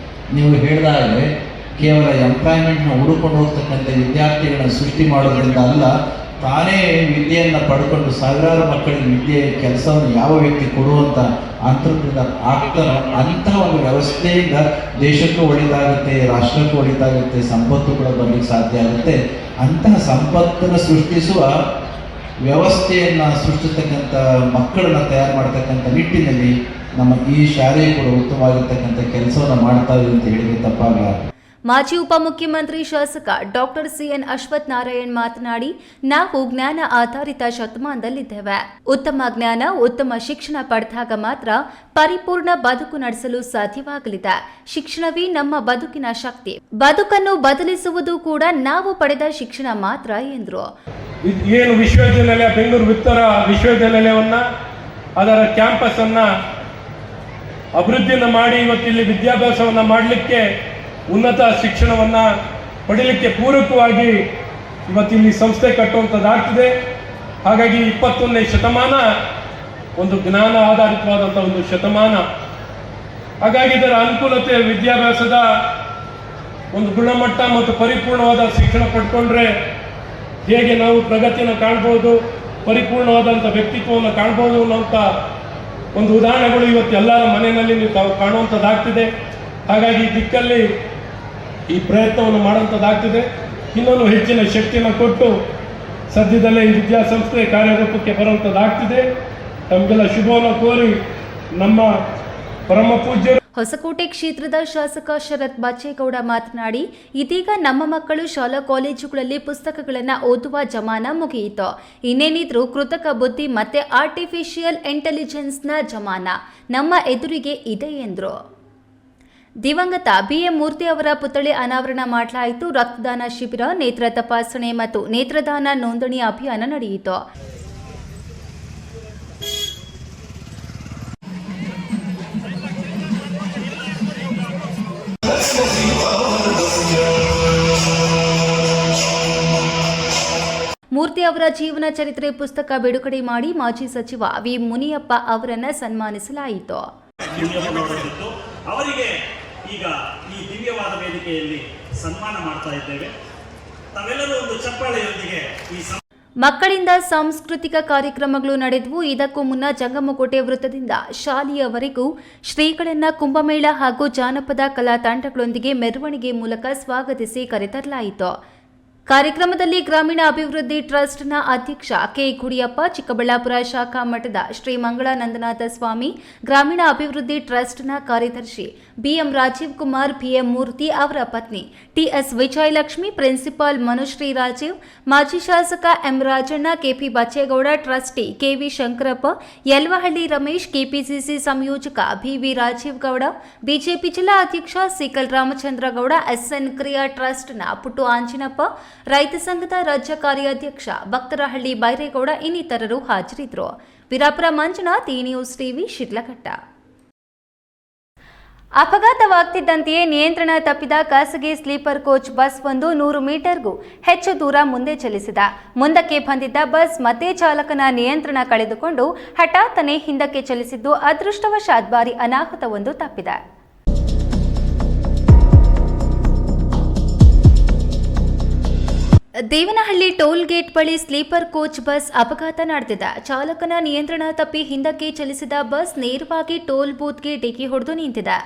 ನೀವು ಹೇಳಿದಾಗೆ ಕೇವಲ ಎಂಪ್ಲಾಯ್ಮೆಂಟ್ನ ಹುಡುಕೊಂಡು ಹೋಗ್ತಕ್ಕಂಥ ವಿದ್ಯಾರ್ಥಿಗಳನ್ನ ಸೃಷ್ಟಿ ಮಾಡೋದ್ರಿಂದ ಅಲ್ಲ, ತಾನೇ ವಿದ್ಯೆಯನ್ನು ಪಡ್ಕೊಂಡು ಸಾವಿರಾರು ಮಕ್ಕಳಿಗೆ ವಿದ್ಯೆ ಕೆಲಸವನ್ನು ಯಾವ ವ್ಯಕ್ತಿ ಕೊಡುವಂಥ ಅಂತರ್ಗತ ಆಗ್ತಾರೋ ಅಂತಹ ಒಂದು ವ್ಯವಸ್ಥೆಯಿಂದ ದೇಶಕ್ಕೂ ಒಳಿತಾಗುತ್ತೆ, ರಾಷ್ಟ್ರಕ್ಕೂ ಒಳಿತಾಗುತ್ತೆ, ಸಂಪತ್ತು ಕೂಡ ಬರಲಿಕ್ಕೆ ಸಾಧ್ಯ ಆಗುತ್ತೆ. ಅಂತಹ ಸಂಪತ್ತನ್ನು ಸೃಷ್ಟಿಸುವ ವ್ಯವಸ್ಥೆಯನ್ನು ಸೃಷ್ಟಿಸ್ತಕ್ಕಂಥ ಮಕ್ಕಳನ್ನು ತಯಾರು ಮಾಡ್ತಕ್ಕಂಥ ನಿಟ್ಟಿನಲ್ಲಿ ನಮ್ಮ ಈ ಶಾಲೆ ಕೂಡ ಉತ್ತಮವಾಗಿರ್ತಕ್ಕಂಥ ಕೆಲಸವನ್ನು ಮಾಡ್ತಾ ಇದೆ ಅಂತ ಹೇಳಿದ್ರೆ ತಪ್ಪಾಗಲ್ಲ. ಮಾಜಿ ಉಪಮುಖ್ಯಮಂತ್ರಿ ಶಾಸಕ ಡಾಕ್ಟರ್ CN ಅಶ್ವಥ್ ನಾರಾಯಣ್ ಮಾತನಾಡಿ, ನಾವು ಜ್ಞಾನ ಆಧಾರಿತ ಶತಮಾನದಲ್ಲಿದ್ದೇವೆ. ಉತ್ತಮ ಜ್ಞಾನ, ಉತ್ತಮ ಶಿಕ್ಷಣ ಪಡೆದಾಗ ಮಾತ್ರ ಪರಿಪೂರ್ಣ ಬದುಕು ನಡೆಸಲು ಸಾಧ್ಯವಾಗಲಿದೆ. ಶಿಕ್ಷಣವೇ ನಮ್ಮ ಬದುಕಿನ ಶಕ್ತಿ. ಬದುಕನ್ನು ಬದಲಿಸುವುದು ಕೂಡ ನಾವು ಪಡೆದ ಶಿಕ್ಷಣ ಮಾತ್ರ ಎಂದರು. ಏನು ವಿಶ್ವವಿದ್ಯಾನಿಲಯ, ಬೆಂಗಳೂರು ಉತ್ತರ ವಿಶ್ವವಿದ್ಯಾನಿಲಯವನ್ನ, ಅದರ ಕ್ಯಾಂಪಸ್ ಅನ್ನ ಅಭಿವೃದ್ಧಿಯನ್ನು ಮಾಡಿ ಇವತ್ತಿಲ್ಲಿ ವಿದ್ಯಾಭ್ಯಾಸವನ್ನ ಮಾಡಲಿಕ್ಕೆ, ಉನ್ನತ ಶಿಕ್ಷಣವನ್ನು ಪಡೀಲಿಕ್ಕೆ ಪೂರಕವಾಗಿ ಇವತ್ತಿಲ್ಲಿ ಸಂಸ್ಥೆ ಕಟ್ಟುವಂಥದ್ದಾಗ್ತಿದೆ. ಹಾಗಾಗಿ 21ನೇ ಶತಮಾನ ಒಂದು ಜ್ಞಾನ ಆಧಾರಿತವಾದಂಥ ಒಂದು ಶತಮಾನ. ಹಾಗಾಗಿ ಇದರ ಅನುಕೂಲತೆ, ವಿದ್ಯಾಭ್ಯಾಸದ ಒಂದು ಗುಣಮಟ್ಟ ಮತ್ತು ಪರಿಪೂರ್ಣವಾದ ಶಿಕ್ಷಣ ಪಡ್ಕೊಂಡ್ರೆ ಹೇಗೆ ನಾವು ಪ್ರಗತಿಯನ್ನು ಕಾಣ್ಬೋದು, ಪರಿಪೂರ್ಣವಾದಂಥ ವ್ಯಕ್ತಿತ್ವವನ್ನು ಕಾಣ್ಬೋದು ಅನ್ನೋಂಥ ಒಂದು ಉದಾಹರಣೆಗಳು ಇವತ್ತು ಎಲ್ಲರ ಮನೆಯಲ್ಲಿ ನೀವು ತಾವು ಕಾಣುವಂಥದ್ದಾಗ್ತಿದೆ. ಹಾಗಾಗಿ ಈ ದಿಕ್ಕಲ್ಲಿ ಈ ಪ್ರಯತ್ನವನ್ನು ಮಾಡುವಂಥದ್ದಾಗ್ತಿದೆ. ಇನ್ನೊಂದು ಹೆಚ್ಚಿನ ಶಕ್ತಿಯನ್ನು ಕೊಟ್ಟು ಸದ್ಯದಲ್ಲೇ ಈ ವಿದ್ಯಾಸಂಸ್ಥೆ ಕಾರ್ಯರೂಪಕ್ಕೆ ಬರುವಂಥದ್ದಾಗ್ತಿದೆ. ತಮಗೆಲ್ಲ ಶುಭವನ್ನು ಕೋರಿ ನಮ್ಮ ಪರಮ ಪೂಜ್ಯರು ಹೊಸಕೋಟೆ ಕ್ಷೇತ್ರದ ಶಾಸಕ ಶರತ್ ಬಚ್ಚೇಗೌಡ ಮಾತನಾಡಿ, ಇದೀಗ ನಮ್ಮ ಮಕ್ಕಳು ಶಾಲಾ ಕಾಲೇಜುಗಳಲ್ಲಿ ಪುಸ್ತಕಗಳನ್ನು ಓದುವ ಜಮಾನ ಮುಗಿಯಿತು. ಇನ್ನೇನಿದ್ರೂ ಕೃತಕ ಬುದ್ಧಿ ಮತ್ತೆ ಆರ್ಟಿಫಿಷಿಯಲ್ ಇಂಟೆಲಿಜೆನ್ಸ್ನ ಜಮಾನ ನಮ್ಮ ಎದುರಿಗೆ ಇದೆ ಎಂದರು. ದಿವಂಗತ BM ಮೂರ್ತಿ ಅವರ ಪುತ್ಥಳಿ ಅನಾವರಣ ಮಾಡಲಾಯಿತು. ರಕ್ತದಾನ ಶಿಬಿರ, ನೇತ್ರ ತಪಾಸಣೆ ಮತ್ತು ನೇತ್ರದಾನ ನೋಂದಣಿ ಅಭಿಯಾನ ನಡೆಯಿತು. ಮೂರ್ತಿ ಅವರ ಜೀವನ ಚರಿತ್ರೆ ಪುಸ್ತಕ ಬಿಡುಗಡೆ ಮಾಡಿ ಮಾಜಿ ಸಚಿವ ವಿ ಮುನಿಯಪ್ಪ ಅವರನ್ನು ಸನ್ಮಾನಿಸಲಾಯಿತು. ಅವರಿಗೆ ಈಗ ಈ ದಿವ್ಯವಾದ ವೇದಿಕೆಯಲ್ಲಿ ಸನ್ಮಾನ ಮಾಡ್ತಾ ಇದ್ದೇವೆ. ತಾವೆಲ್ಲರೂ ಒಂದು ಚಪ್ಪಾಳೆಯೊಂದಿಗೆ ಈ ಮಕ್ಕಳಿಂದ ಸಾಂಸ್ಕೃತಿಕ ಕಾರ್ಯಕ್ರಮಗಳು ನಡೆದವು. ಇದಕ್ಕೂ ಮುನ್ನ ಜಂಗಮಕೋಟೆ ವೃತ್ತದಿಂದ ಶಾಲೆಯವರೆಗೂ ಶ್ರೀಗಳನ್ನ ಕುಂಭಮೇಳ ಹಾಗೂ ಜಾನಪದ ಕಲಾ ತಂಡಗಳೊಂದಿಗೆ ಮೆರವಣಿಗೆ ಮೂಲಕ ಸ್ವಾಗತಿಸಿ ಕರೆತರಲಾಯಿತು. ಕಾರ್ಯಕ್ರಮದಲ್ಲಿ ಗ್ರಾಮೀಣ ಅಭಿವೃದ್ಧಿ ಟ್ರಸ್ಟ್ನ ಅಧ್ಯಕ್ಷ ಕೆ ಗುಡಿಯಪ್ಪ, ಚಿಕ್ಕಬಳ್ಳಾಪುರ ಶಾಖಾ ಮಠದ ಶ್ರೀ ಮಂಗಳಾನಂದನಾಥ ಸ್ವಾಮಿ, ಗ್ರಾಮೀಣ ಅಭಿವೃದ್ಧಿ ಟ್ರಸ್ಟ್ನ ಕಾರ್ಯದರ್ಶಿ BM ರಾಜೀವ್ ಕುಮಾರ್, BM ಮೂರ್ತಿ ಅವರ ಪತ್ನಿ TS ವಿಜಯಲಕ್ಷ್ಮಿ, ಪ್ರಿನ್ಸಿಪಾಲ್ ಮನುಶ್ರೀ ರಾಜೀವ್, ಮಾಜಿ ಶಾಸಕ M Rajanna, KP Bachegowda, trustee KV Shankarappa, Yalavahalli Ramesh, KPCC ಸಂಯೋಜಕ BV ರಾಜೀವ್ ಗೌಡ, ಬಿಜೆಪಿ ಜಿಲ್ಲಾ ಅಧ್ಯಕ್ಷ ಸಿಕಲ್ ರಾಮಚಂದ್ರಗೌಡ, SN ಕ್ರಿಯಾ ಟ್ರಸ್ಟ್ನ ಪುಟ್ಟು ಆಂಜಿನಪ್ಪ, ರೈತ ಸಂಘದ ರಾಜ್ಯ ಕಾರ್ಯಾಧ್ಯಕ್ಷ ಭಕ್ತರಹಳ್ಳಿ ಬೈರೇಗೌಡ ಇನ್ನಿತರರು ಹಾಜರಿದ್ದರು. Veerapura Manjunath, news TV, Shidlaghatta. ಅಪಘಾತವಾಗ್ತಿದ್ದಂತೆಯೇ ನಿಯಂತ್ರಣ ತಪ್ಪಿದ ಖಾಸಗಿ ಸ್ಲೀಪರ್ ಕೋಚ್ ಬಸ್ ಒಂದು 100 ಮೀಟರ್ಗೂ ಹೆಚ್ಚು ದೂರ ಮುಂದೆ ಚಲಿಸಿದ. ಮುಂದಕ್ಕೆ ಬಂದಿದ್ದ ಬಸ್ ಮತ್ತೆ ಚಾಲಕನ ನಿಯಂತ್ರಣ ಕಳೆದುಕೊಂಡು ಹಠಾತ್ತನೆ ಹಿಂದಕ್ಕೆ ಚಲಿಸಿದ್ದು ಅದೃಷ್ಟವಶಾತ್ ಭಾರಿ ಅನಾಹುತವೊಂದು ತಪ್ಪಿದೆ. ದೇವನಹಳ್ಳಿ ಟೋಲ್ ಗೇಟ್ ಬಳಿ ಸ್ಲೀಪರ್ ಕೋಚ್ ಬಸ್ ಅಪಘಾತ ನಡೆದಿದೆ. ಚಾಲಕನ ನಿಯಂತ್ರಣ ತಪ್ಪಿ ಹಿಂದಕ್ಕೆ ಚಲಿಸಿದ ಬಸ್ ನೇರವಾಗಿ ಟೋಲ್ ಬೂತ್ಗೆ ಡಿಕ್ಕಿ ಹೊಡೆದು ನಿಂತಿದೆ.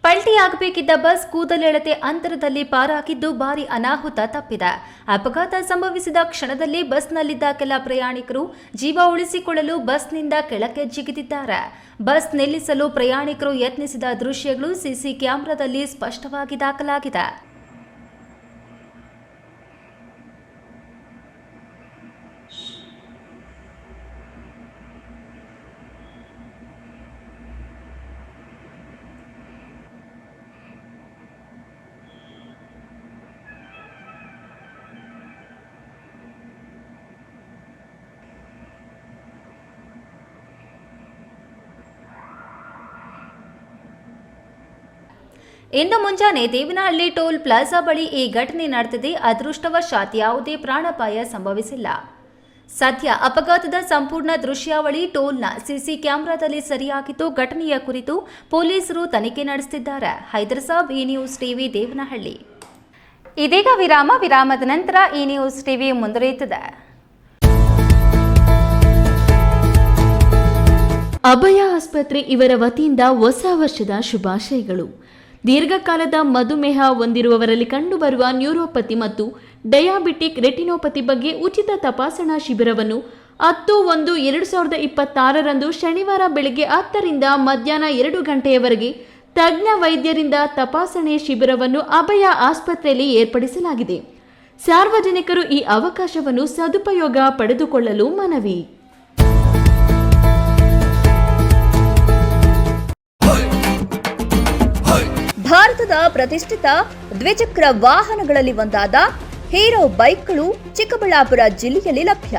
ಪಲ್ಟಿಯಾಗಬೇಕಿದ್ದ ಬಸ್ ಕೂದಲೆಳತೆ ಅಂತರದಲ್ಲಿ ಪಾರಾಗಿದ್ದು ಭಾರಿ ಅನಾಹುತ ತಪ್ಪಿದೆ. ಅಪಘಾತ ಸಂಭವಿಸಿದ ಕ್ಷಣದಲ್ಲಿ ಬಸ್ನಲ್ಲಿದ್ದ ಕೆಲ ಪ್ರಯಾಣಿಕರು ಜೀವ ಉಳಿಸಿಕೊಳ್ಳಲು ಬಸ್ನಿಂದ ಕೆಳಕ್ಕೆ ಜಿಗಿದಿದ್ದಾರೆ. ಬಸ್ ನಿಲ್ಲಿಸಲು ಪ್ರಯಾಣಿಕರು ಯತ್ನಿಸಿದ ದೃಶ್ಯಗಳು ಸಿಸಿ ಕ್ಯಾಮೆರಾದಲ್ಲಿ ಸ್ಪಷ್ಟವಾಗಿ ದಾಖಲಾಗಿದೆ. ಇಂದು ಮುಂಜಾನೆ ದೇವನಹಳ್ಳಿ ಟೋಲ್ ಪ್ಲಾಜಾ ಬಳಿ ಈ ಘಟನೆ ನಡೆದಿದೆ. ಅದೃಷ್ಟವಶಾತ್ ಯಾವುದೇ ಪ್ರಾಣಾಪಾಯ ಸಂಭವಿಸಿಲ್ಲ. ಸದ್ಯ ಅಪಘಾತದ ಸಂಪೂರ್ಣ ದೃಶ್ಯಾವಳಿ ಟೋಲ್ನ ಸಿಸಿ ಕ್ಯಾಮೆರಾದಲ್ಲಿ ಸೆರೆಯಾಗಿದ್ದು ಘಟನೆಯ ಕುರಿತು ಪೊಲೀಸರು ತನಿಖೆ ನಡೆಸುತ್ತಿದ್ದಾರೆ. Hyderabad news TV, Devanahalli. ಇದೀಗ ವಿರಾಮದ ನಂತರ ಈ ನ್ಯೂಸ್ ಟಿವಿ ಮುಂದುವರಿಯುತ್ತದೆ. ಅಭಯ ಆಸ್ಪತ್ರೆ ಇವರ ವತಿಯಿಂದ ಹೊಸ ವರ್ಷದ ಶುಭಾಶಯಗಳು. ದೀರ್ಘಕಾಲದ ಮಧುಮೇಹ ಹೊಂದಿರುವವರಲ್ಲಿ ಕಂಡುಬರುವ ನ್ಯೂರೋಪತಿ ಮತ್ತು ಡಯಾಬಿಟಿಕ್ ರೆಟಿನೋಪತಿ ಬಗ್ಗೆ ಉಚಿತ ತಪಾಸಣಾ ಶಿಬಿರವನ್ನು 10/1/2026 ಶನಿವಾರ ಬೆಳಗ್ಗೆ 10 ರಿಂದ ಮಧ್ಯಾಹ್ನ 2 ಗಂಟೆಯವರೆಗೆ ತಜ್ಞ ವೈದ್ಯರಿಂದ ತಪಾಸಣೆ ಶಿಬಿರವನ್ನು ಅಭಯ ಆಸ್ಪತ್ರೆಯಲ್ಲಿ ಏರ್ಪಡಿಸಲಾಗಿದೆ. ಸಾರ್ವಜನಿಕರು ಈ ಅವಕಾಶವನ್ನು ಸದುಪಯೋಗ ಪಡೆದುಕೊಳ್ಳಲು ಮನವಿ. ಭಾರತದ ಪ್ರತಿಷ್ಠಿತ ದ್ವಿಚಕ್ರ ವಾಹನಗಳಲ್ಲಿ ಒಂದಾದ ಹೀರೋ ಬೈಕ್ಗಳು ಚಿಕ್ಕಬಳ್ಳಾಪುರ ಜಿಲ್ಲೆಯಲ್ಲಿ ಲಭ್ಯ.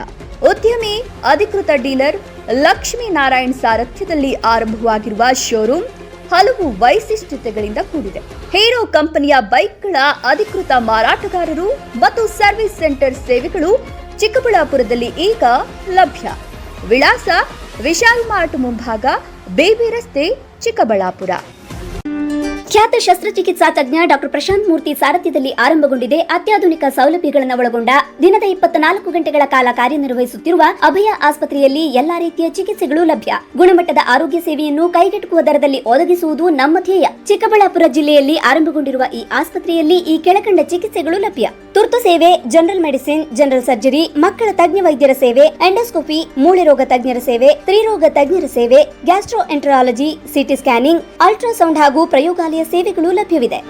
ಉದ್ಯಮಿ ಅಧಿಕೃತ ಡೀಲರ್ ಲಕ್ಷ್ಮೀನಾರಾಯಣ್ ಸಾರಥ್ಯದಲ್ಲಿ ಆರಂಭವಾಗಿರುವ ಶೋರೂಮ್ ಹಲವು ವೈಶಿಷ್ಟ್ಯತೆಗಳಿಂದ ಕೂಡಿದೆ. ಹೀರೋ ಕಂಪನಿಯ ಬೈಕ್ಗಳ ಅಧಿಕೃತ ಮಾರಾಟಗಾರರು ಮತ್ತು ಸರ್ವಿಸ್ ಸೆಂಟರ್ ಸೇವೆಗಳು ಚಿಕ್ಕಬಳ್ಳಾಪುರದಲ್ಲಿ ಈಗ ಲಭ್ಯ. ವಿಳಾಸ ವಿಶಾಲ್ ಮಾರ್ಟ್ ಮುಂಭಾಗ, ಬೇಬಿ ರಸ್ತೆ, ಚಿಕ್ಕಬಳ್ಳಾಪುರ. ಖ್ಯಾತ ಶಸ್ತ್ರಚಿಕಿತ್ಸಾ ತಜ್ಞ ಡಾಕ್ಟರ್ ಪ್ರಶಾಂತ್ ಮೂರ್ತಿ ಸಾರಥ್ಯದಲ್ಲಿ ಆರಂಭಗೊಂಡಿದೆ ಅತ್ಯಾಧುನಿಕ ಸೌಲಭ್ಯಗಳನ್ನು ಒಳಗೊಂಡ ದಿನದ 24 ಗಂಟೆಗಳ ಕಾಲ ಕಾರ್ಯನಿರ್ವಹಿಸುತ್ತಿರುವ ಅಭಯ ಆಸ್ಪತ್ರೆಯಲ್ಲಿ ಎಲ್ಲಾ ರೀತಿಯ ಚಿಕಿತ್ಸೆಗಳು ಲಭ್ಯ. ಗುಣಮಟ್ಟದ ಆರೋಗ್ಯ ಸೇವೆಯನ್ನು ಕೈಗೆಟುಕುವ ದರದಲ್ಲಿ ಒದಗಿಸುವುದು ನಮ್ಮ ಧ್ಯೇಯ. ಚಿಕ್ಕಬಳ್ಳಾಪುರ ಜಿಲ್ಲೆಯಲ್ಲಿ ಆರಂಭಗೊಂಡಿರುವ ಈ ಆಸ್ಪತ್ರೆಯಲ್ಲಿ ಈ ಕೆಳಕಂಡ ಚಿಕಿತ್ಸೆಗಳು ಲಭ್ಯ: ತುರ್ತು ಸೇವೆ, ಜನರಲ್ ಮೆಡಿಸಿನ್, ಜನರಲ್ ಸರ್ಜರಿ, ಮಕ್ಕಳ ತಜ್ಞ ವೈದ್ಯರ ಸೇವೆ, ಎಂಡೋಸ್ಕೋಪಿ, ಮೂಳೆ ರೋಗ ತಜ್ಞರ ಸೇವೆ, ಸ್ತ್ರೀರೋಗ ತಜ್ಞರ ಸೇವೆ, ಗ್ಯಾಸ್ಟ್ರೋಎಂಟರಾಲಜಿ, ಸಿಟಿ ಸ್ಕ್ಯಾನಿಂಗ್, ಅಲ್ಟ್ರಾಸೌಂಡ್ ಹಾಗೂ ಪ್ರಯೋಗಾಲಯ ಸೇವೆಗಳು ಲಭ್ಯವಿದೆ.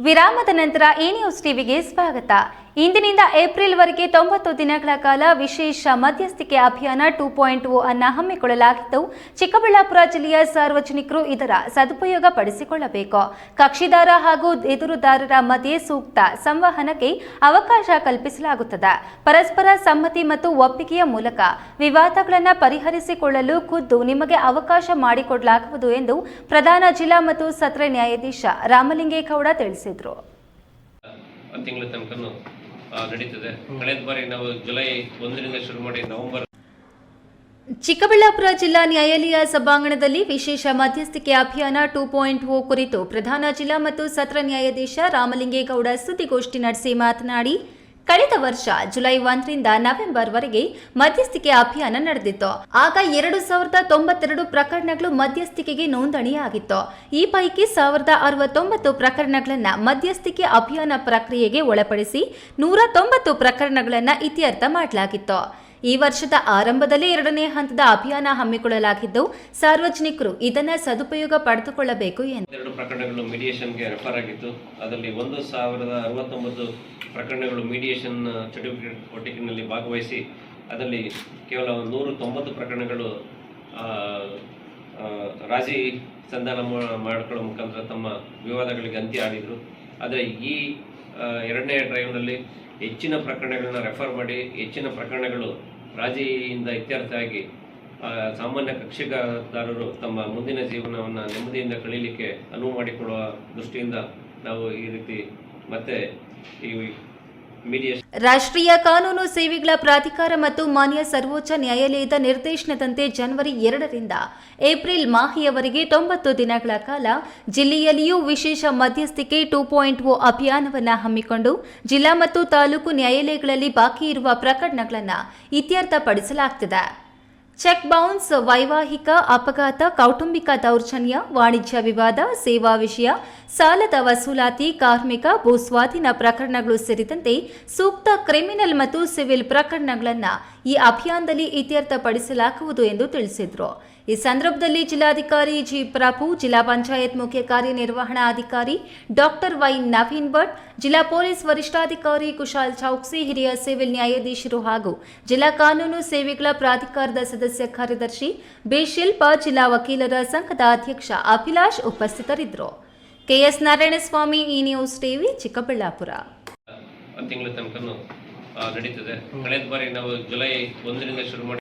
ವಿರಾಮದ ನಂತರ ಈ ನ್ಯೂಸ್ ಟಿವಿಗೆ ಸ್ವಾಗತ. ಇಂದಿನಿಂದ ಏಪ್ರಿಲ್ವರೆಗೆ 90 ದಿನಗಳ ಕಾಲ ವಿಶೇಷ ಮಧ್ಯಸ್ಥಿಕೆ ಅಭಿಯಾನ 2.0 ಅನ್ನು ಹಮ್ಮಿಕೊಳ್ಳಲಾಗಿದ್ದು, ಚಿಕ್ಕಬಳ್ಳಾಪುರ ಜಿಲ್ಲೆಯ ಸಾರ್ವಜನಿಕರು ಇದರ ಸದುಪಯೋಗ ಪಡಿಸಿಕೊಳ್ಳಬೇಕು. ಕಕ್ಷಿದಾರ ಹಾಗೂ ಎದುರುದಾರರ ಮಧ್ಯೆ ಸೂಕ್ತ ಸಂವಹನಕ್ಕೆ ಅವಕಾಶ ಕಲ್ಪಿಸಲಾಗುತ್ತದೆ. ಪರಸ್ಪರ ಸಮ್ಮತಿ ಮತ್ತು ಒಪ್ಪಿಗೆಯ ಮೂಲಕ ವಿವಾದಗಳನ್ನು ಪರಿಹರಿಸಿಕೊಳ್ಳಲು ಖುದ್ದು ನಿಮಗೆ ಅವಕಾಶ ಮಾಡಿಕೊಡಲಾಗುವುದು ಎಂದು ಪ್ರಧಾನ ಜಿಲ್ಲಾ ಮತ್ತು ಸತ್ರ ನ್ಯಾಯಾಧೀಶ ರಾಮಲಿಂಗೇಗೌಡ ತಿಳಿಸಿದರು. ನಡೀತದೆ. ಕಳೆದ ಬಾರಿ ನಾವು ಜುಲೈ 1ರಿಂದ ಶುರು ಮಾಡಿ ನವೆಂಬರ್. ಚಿಕ್ಕಬಳ್ಳಾಪುರ ಜಿಲ್ಲಾ ನ್ಯಾಯಾಲಯ ಸಭಾಂಗಣದಲ್ಲಿ ವಿಶೇಷ ಮಧ್ಯಸ್ಥಿಕೆ ಅಭಿಯಾನ 2.0 ಕುರಿತು ಪ್ರಧಾನ ಜಿಲ್ಲಾ ಮತ್ತು ಸತ್ರ ನ್ಯಾಯಾಧೀಶ ರಾಮಲಿಂಗೇಗೌಡ ಸುದ್ದಿಗೋಷ್ಠಿ ನಡೆಸಿ ಮಾತನಾಡಿ, ಕಳೆದ ವರ್ಷ ಜುಲೈ 1ರಿಂದ ನವೆಂಬರ್ವರೆಗೆ ಮಧ್ಯಸ್ಥಿಕೆ ಅಭಿಯಾನ ನಡೆದಿತ್ತು. ಆಗ 2092 ಪ್ರಕರಣಗಳು ಮಧ್ಯಸ್ಥಿಕೆಗೆ ನೋಂದಣಿಯಾಗಿತ್ತು. ಈ ಪೈಕಿ 1069 ಪ್ರಕರಣಗಳನ್ನು ಮಧ್ಯಸ್ಥಿಕೆ ಅಭಿಯಾನ ಪ್ರಕ್ರಿಯೆಗೆ ಒಳಪಡಿಸಿ 190 ಪ್ರಕರಣಗಳನ್ನು ಇತ್ಯರ್ಥ ಮಾಡಲಾಗಿತ್ತು. ಈ ವರ್ಷದ ಆರಂಭದಲ್ಲಿ 2ನೇ ಹಂತದ ಅಭಿಯಾನ ಹಮ್ಮಿಕೊಳ್ಳಲಾಗಿದ್ದು, ಸಾರ್ವಜನಿಕರು ಇದನ್ನು ಸದುಪಯೋಗ ಪಡೆದುಕೊಳ್ಳಬೇಕು ಎಂದು. 2 ಪ್ರಕರಣಗಳು ಮೀಡಿಯೇಷನ್ಗೆ ರೆಫರ್ ಆಗಿತ್ತು. ಅದರಲ್ಲಿ 1069 ಪ್ರಕರಣಗಳು ಮೀಡಿಯೇಷನ್ ಚಟುವಟಿಕೆಯಲ್ಲಿ ಭಾಗವಹಿಸಿ ಅದರಲ್ಲಿ ಕೇವಲ 190 ಪ್ರಕರಣಗಳು ರಾಜಿ ಸಂಧಾನ ಮಾಡಿಕೊಳ್ಳುವ ಮುಖಾಂತರ ತಮ್ಮ ವಿವಾದಗಳಿಗೆ ಅಂತ್ಯ ಆಡಿದರು. ಆದರೆ ಈ 2ನೇ ಡ್ರೈವ್ನಲ್ಲಿ ಹೆಚ್ಚಿನ ಪ್ರಕರಣಗಳನ್ನ ರೆಫರ್ ಮಾಡಿ ಹೆಚ್ಚಿನ ಪ್ರಕರಣಗಳು ರಾಜಿಯಿಂದ ಇತ್ಯರ್ಥ ಆಗಿ ಸಾಮಾನ್ಯ ಕಕ್ಷಿದಾರರು ತಮ್ಮ ಮುಂದಿನ ಜೀವನವನ್ನು ನೆಮ್ಮದಿಯಿಂದ ಕಳೀಲಿಕ್ಕೆ ಅನುವು ಮಾಡಿಕೊಡುವ ದೃಷ್ಟಿಯಿಂದ ನಾವು ಈ ರೀತಿ ಮತ್ತೆ ಈ ರಾಷ್ಟ್ರೀಯ ಕಾನೂನು ಸೇವೆಗಳ ಪ್ರಾಧಿಕಾರ ಮತ್ತು ಮಾನ್ಯ ಸರ್ವೋಚ್ಚ ನ್ಯಾಯಾಲಯದ ನಿರ್ದೇಶನದಂತೆ ಜನವರಿ 2ರಿಂದ ಏಪ್ರಿಲ್ ಮಾಹೆಯವರೆಗೆ 90 ದಿನಗಳ ಕಾಲ ಜಿಲ್ಲೆಯಲ್ಲಿಯೂ ವಿಶೇಷ ಮಧ್ಯಸ್ಥಿಕೆ 2.0 ಅಭಿಯಾನವನ್ನು ಹಮ್ಮಿಕೊಂಡು ಜಿಲ್ಲಾ ಮತ್ತು ತಾಲೂಕು ನ್ಯಾಯಾಲಯಗಳಲ್ಲಿ ಬಾಕಿ ಇರುವ ಪ್ರಕರಣಗಳನ್ನು ಇತ್ಯರ್ಥಪಡಿಸಲಾಗುತ್ತದೆ. ಚೆಕ್ ಬೌನ್ಸ್, ವೈವಾಹಿಕ ಅಪಘಾತ, ಕೌಟುಂಬಿಕ ದೌರ್ಜನ್ಯ, ವಾಣಿಜ್ಯ ವಿವಾದ, ಸೇವಾ ವಿಷಯ, ಸಾಲದ ವಸೂಲಾತಿ, ಕಾರ್ಮಿಕ, ಭೂಸ್ವಾಧೀನ ಪ್ರಕರಣಗಳು ಸೇರಿದಂತೆ ಸೂಕ್ತ ಕ್ರಿಮಿನಲ್ ಮತ್ತು ಸಿವಿಲ್ ಪ್ರಕರಣಗಳನ್ನು ಈ ಅಭಿಯಾನದಲ್ಲಿ ಇತ್ಯರ್ಥಪಡಿಸಲಾಗುವುದು ಎಂದು ತಿಳಿಸಿದರು. ಈ ಸಂದರ್ಭದಲ್ಲಿ ಜಿಲ್ಲಾಧಿಕಾರಿ ಜಿ ಪ್ರಭು, ಜಿಲ್ಲಾ ಪಂಚಾಯತ್ ಮುಖ್ಯ ಕಾರ್ಯನಿರ್ವಹಣಾಧಿಕಾರಿ ಡಾಕ್ಟರ್ ವೈ ನವೀನ್ ಭಟ್, ಜಿಲ್ಲಾ ಪೊಲೀಸ್ ವರಿಷ್ಠಾಧಿಕಾರಿ ಕುಶಾಲ್ ಚೌಕ್ಸಿ, ಹಿರಿಯ ಸಿವಿಲ್ ನ್ಯಾಯಾಧೀಶರು ಹಾಗೂ ಜಿಲ್ಲಾ ಕಾನೂನು ಸೇವೆಗಳ ಪ್ರಾಧಿಕಾರದ ಸದಸ್ಯ ಕಾರ್ಯದರ್ಶಿ ಬಿ ಶಿಲ್ಪ, ಜಿಲ್ಲಾ ವಕೀಲರ ಸಂಘದ ಅಧ್ಯಕ್ಷ ಅಭಿಲಾಷ್ ಉಪಸ್ಥಿತರಿದ್ದರು. ಕೆಎಸ್ ನಾರಾಯಣಸ್ವಾಮಿ, ಈ ನ್ಯೂಸ್ ಟಿವಿ, ಚಿಕ್ಕಬಳ್ಳಾಪುರ. ತಿಂಗಳ ತನಕ ನಡೀತದೆ. ಕಳೆದ ಬಾರಿ ನಾವು ಜುಲೈ 1ರಿಂದ ಶುರು ಮಾಡಿ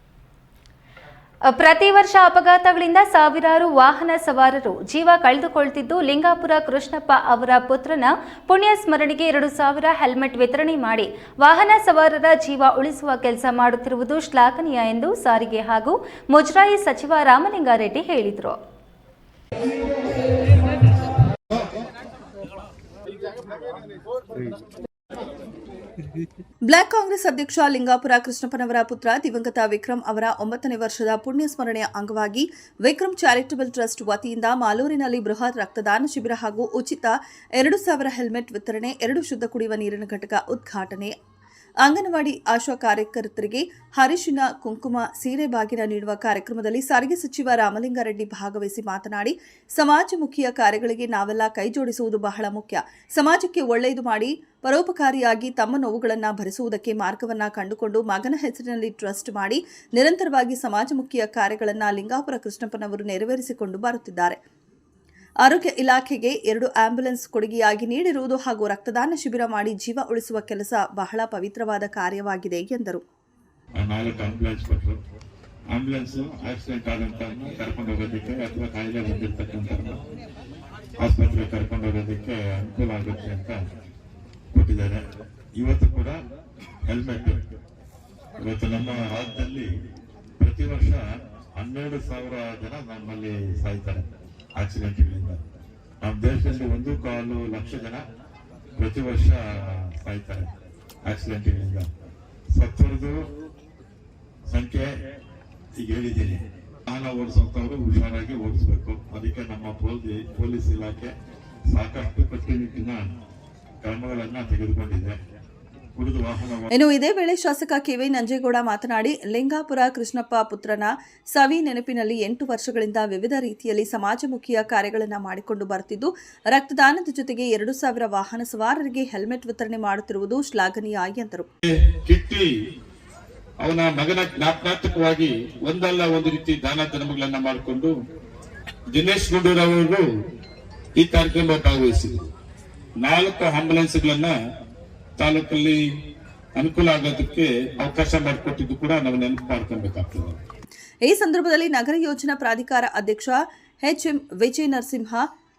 ಪ್ರತಿ ವರ್ಷ ಅಪಘಾತಗಳಿಂದ ಸಾವಿರಾರು ವಾಹನ ಸವಾರರು ಜೀವ ಕಳೆದುಕೊಳ್ಳುತ್ತಿದ್ದು, ಲಿಂಗಾಪುರ ಕೃಷ್ಣಪ್ಪ ಅವರ ಪುತ್ರನ ಪುಣ್ಯ ಸ್ಮರಣೆಗೆ 2000 ಹೆಲ್ಮೆಟ್ ವಿತರಣೆ ಮಾಡಿ ವಾಹನ ಸವಾರರ ಜೀವ ಉಳಿಸುವ ಕೆಲಸ ಮಾಡುತ್ತಿರುವುದು ಶ್ಲಾಘನೀಯ ಎಂದು ಸಾರಿಗೆ ಹಾಗೂ ಮುಜರಾಯಿ ಸಚಿವ ರಾಮಲಿಂಗಾರೆಡ್ಡಿ ಹೇಳಿದರು. ಬ್ಲಾಕ್ ಕಾಂಗ್ರೆಸ್ ಅಧ್ಯಕ್ಷ ಲಿಂಗಾಪುರ ಕೃಷ್ಣಪ್ಪನವರ ಪುತ್ರ ದಿವಂಗತ ವಿಕ್ರಮ್ ಅವರ 9ನೇ ವರ್ಷದ ಪುಣ್ಯ ಸ್ಮರಣೆಯ ಅಂಗವಾಗಿ ವಿಕ್ರಮ್ ಚಾರಿಟಬಲ್ ಟ್ರಸ್ಟ್ ವತಿಯಿಂದ ಮಾಲೂರಿನಲ್ಲಿ ಬೃಹತ್ ರಕ್ತದಾನ ಶಿಬಿರ ಹಾಗೂ ಉಚಿತ 2000 ಹೆಲ್ಮೆಟ್ ವಿತರಣೆ, 2 ಶುದ್ಧ ಕುಡಿಯುವ ನೀರಿನ ಘಟಕ ಉದ್ಘಾಟನೆ, ಅಂಗನವಾಡಿ ಆಶಾ ಕಾರ್ಯಕರ್ತರಿಗೆ ಹರಿಶಿನ ಕುಂಕುಮ ಸೀರೆ ಬಾಗಿನ ನೀಡುವ ಕಾರ್ಯಕ್ರಮದಲ್ಲಿ ಸಾರಿಗೆ ಸಚಿವ ರಾಮಲಿಂಗಾರೆಡ್ಡಿ ಭಾಗವಹಿಸಿ ಮಾತನಾಡಿ, ಸಮಾಜಮುಖಿಯ ಕಾರ್ಯಗಳಿಗೆ ನಾವೆಲ್ಲ ಕೈ ಜೋಡಿಸುವುದು ಬಹಳ ಮುಖ್ಯ. ಸಮಾಜಕ್ಕೆ ಒಳ್ಳೆಯದು ಮಾಡಿ ಪರೋಪಕಾರಿಯಾಗಿ ತಮ್ಮ ನೋವುಗಳನ್ನು ಭರಿಸುವುದಕ್ಕೆ ಮಾರ್ಗವನ್ನು ಕಂಡುಕೊಂಡು ಮಗನ ಹೆಸರಿನಲ್ಲಿ ಟ್ರಸ್ಟ್ ಮಾಡಿ ನಿರಂತರವಾಗಿ ಸಮಾಜಮುಖಿಯ ಕಾರ್ಯಗಳನ್ನು ಲಿಂಗಾಪುರ ಕೃಷ್ಣಪ್ಪನವರು ನೆರವೇರಿಸಿಕೊಂಡು ಬರುತ್ತಿದ್ದಾರೆ. ಆರೋಗ್ಯ ಇಲಾಖೆಗೆ 2 ಆಂಬ್ಯುಲೆನ್ಸ್ ಕೊಡುಗೆಯಾಗಿ ನೀಡಿರುವುದು ಹಾಗೂ ರಕ್ತದಾನ ಶಿಬಿರ ಮಾಡಿ ಜೀವ ಉಳಿಸುವ ಕೆಲಸ ಬಹಳ ಪವಿತ್ರವಾದ ಕಾರ್ಯವಾಗಿದೆ ಎಂದರು. 4 ಆಂಬ್ಯುಲೆನ್ಸ್ ಆಕ್ಸಿಡೆಂಟ್ ಆದಂತವ್ರನ್ನ ಕರ್ಕೊಂಡು ಹೋಗೋದಕ್ಕೆ ಅಥವಾ ಕಾಯಿಲೆ ಬಂದಿರತಕ್ಕಂಥವ್ರನ್ನ ಆಸ್ಪತ್ರೆಗೆ ಕರ್ಕೊಂಡು ಹೋಗೋದಕ್ಕೆ ಅನುಕೂಲ ಆಗುತ್ತೆ ಅಂತ ಕೊಟ್ಟಿದ್ದಾರೆ. ಇವತ್ತು ಕೂಡ ಹೆಲ್ಮೆಟ್, ಇವತ್ತು ನಮ್ಮ ರಾಜ್ಯದಲ್ಲಿ ಪ್ರತಿ ವರ್ಷ 12,000 ಜನ ನಮ್ಮಲ್ಲಿ ಸಾಯ್ತಾರೆ ಆಕ್ಸಿಡೆಂಟ್ಗಳಿಂದ. ನಮ್ಮ ದೇಶದಲ್ಲಿ 1.25 ಲಕ್ಷ ಜನ ಪ್ರತಿ ವರ್ಷ ಸಾಯ್ತಾರೆ ಆಕ್ಸಿಡೆಂಟ್ಗಳಿಂದ. ಸತ್ತವರದು ಸಂಖ್ಯೆ ಈಗ ಹೇಳಿದ್ದೀನಿ. ವಾಹನ ಓಡಿಸುವಂತವರು ಹುಷಾರಾಗಿ ಓಡಿಸ್ಬೇಕು. ಅದಕ್ಕೆ ನಮ್ಮ ಪೊಲೀಸ್ ಇಲಾಖೆ ಸಾಕಷ್ಟು ಕಟ್ಟುನಿಟ್ಟಿನ ಕ್ರಮಗಳನ್ನ ತೆಗೆದುಕೊಂಡಿದೆ. ಇನ್ನು ಇದೇ ವೇಳೆ ಶಾಸಕ ಕೆವೈ ನಂಜೇಗೌಡ ಮಾತನಾಡಿ, ಲಿಂಗಾಪುರ ಕೃಷ್ಣಪ್ಪ ಪುತ್ರನ ಸವಿ ನೆನಪಿನಲ್ಲಿ 8 ವರ್ಷಗಳಿಂದ ವಿವಿಧ ರೀತಿಯಲ್ಲಿ ಸಮಾಜಮುಖಿಯ ಕಾರ್ಯಗಳನ್ನು ಮಾಡಿಕೊಂಡು ಬರುತ್ತಿದ್ದು, ರಕ್ತದಾನದ ಜೊತೆಗೆ 2,000 ವಾಹನ ಸವಾರರಿಗೆ ಹೆಲ್ಮೆಟ್ ವಿತರಣೆ ಮಾಡುತ್ತಿರುವುದು ಶ್ಲಾಘನೀಯ ಎಂದರು. ಕಿಟ್ಟಿ ಅವನ ಮಗನ ಜ್ಞಾಪನಾರ್ಥಕವಾಗಿ ಒಂದಲ್ಲ ಒಂದು ರೀತಿ ದಾನ ಧರ್ಮಗಳನ್ನ ಮಾಡಿಕೊಂಡು ದಿನೇಶ್ ಗುಂಡೂರವರು ಈ ಕಾರ್ಯಕ್ರಮ ಭಾಗವಹಿಸಿದರು. 4 ಆಂಬುಲೆನ್ಸ್ಗಳನ್ನ ತಾಲೂಕಲ್ಲಿ ಅನುಕೂಲ ಆಗೋದಕ್ಕೆ ಅವಕಾಶ ಮಾಡಿಕೊಟ್ಟಿದ್ದು ಕೂಡ ನಾವು ನೆನಪು ಮಾಡ್ಕೊಬೇಕಾಗ್ತದೆ. ಈ ಸಂದರ್ಭದಲ್ಲಿ ನಗರ ಯೋಜನಾ ಪ್ರಾಧಿಕಾರ ಅಧ್ಯಕ್ಷ ಎಚ್ಎಂ ವಿಜಯ ನರಸಿಂಹ,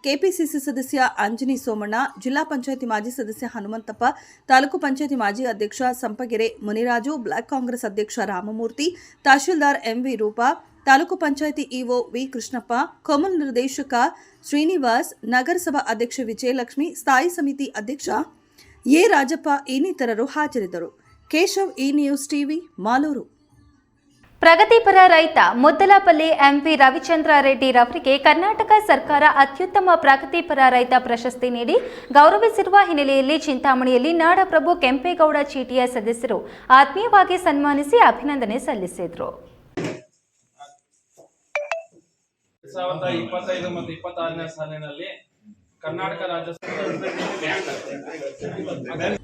ಕೆಪಿಸಿಸಿ ಸದಸ್ಯ ಅಂಜನಿ ಸೋಮಣ್ಣ, ಜಿಲ್ಲಾ ಪಂಚಾಯಿತಿ ಮಾಜಿ ಸದಸ್ಯ ಹನುಮಂತಪ್ಪ, ತಾಲೂಕು ಪಂಚಾಯಿತಿ ಮಾಜಿ ಅಧ್ಯಕ್ಷ ಸಂಪಗೆರೆ ಮುನಿರಾಜು, ಬ್ಲಾಕ್ ಕಾಂಗ್ರೆಸ್ ಅಧ್ಯಕ್ಷ Ramamurthy, tahsildar MV Roopa, taluk panchayat EO V Krishnappa, KOMUL ನಿರ್ದೇಶಕ ಶ್ರೀನಿವಾಸ್, ನಗರಸಭಾ ಅಧ್ಯಕ್ಷ ವಿಜಯಲಕ್ಷ್ಮಿ, ಸ್ಥಾಯಿ ಸಮಿತಿ ಅಧ್ಯಕ್ಷ ಎ ರಾಜಪ್ಪ ಇನ್ನಿತರರು ಹಾಜರಿದ್ದರು. Keshav, E news TV, Malur. ಪ್ರಗತಿಪರ ರೈತ ಮುದ್ದಲಪಲ್ಲಿ ಎಂಪಿ ರವಿಚಂದ್ರ ರೆಡ್ಡಿ ರವರಿಗೆ ಕರ್ನಾಟಕ ಸರ್ಕಾರ ಅತ್ಯುತ್ತಮ ಪ್ರಗತಿಪರ ರೈತ ಪ್ರಶಸ್ತಿ ನೀಡಿ ಗೌರವಿಸಿರುವ ಹಿನ್ನೆಲೆಯಲ್ಲಿ ಚಿಂತಾಮಣಿಯಲ್ಲಿ ನಾಡಪ್ರಭು ಕೆಂಪೇಗೌಡ ಚೀಟಿಯ ಸದಸ್ಯರು ಆತ್ಮೀಯವಾಗಿ ಸನ್ಮಾನಿಸಿ ಅಭಿನಂದನೆ ಸಲ್ಲಿಸಿದರು. 2025 ಮತ್ತು 26ನೇ ಸಾಲಿನಲ್ಲಿ ಕರ್ನಾಟಕ ರಾಜ್ಯ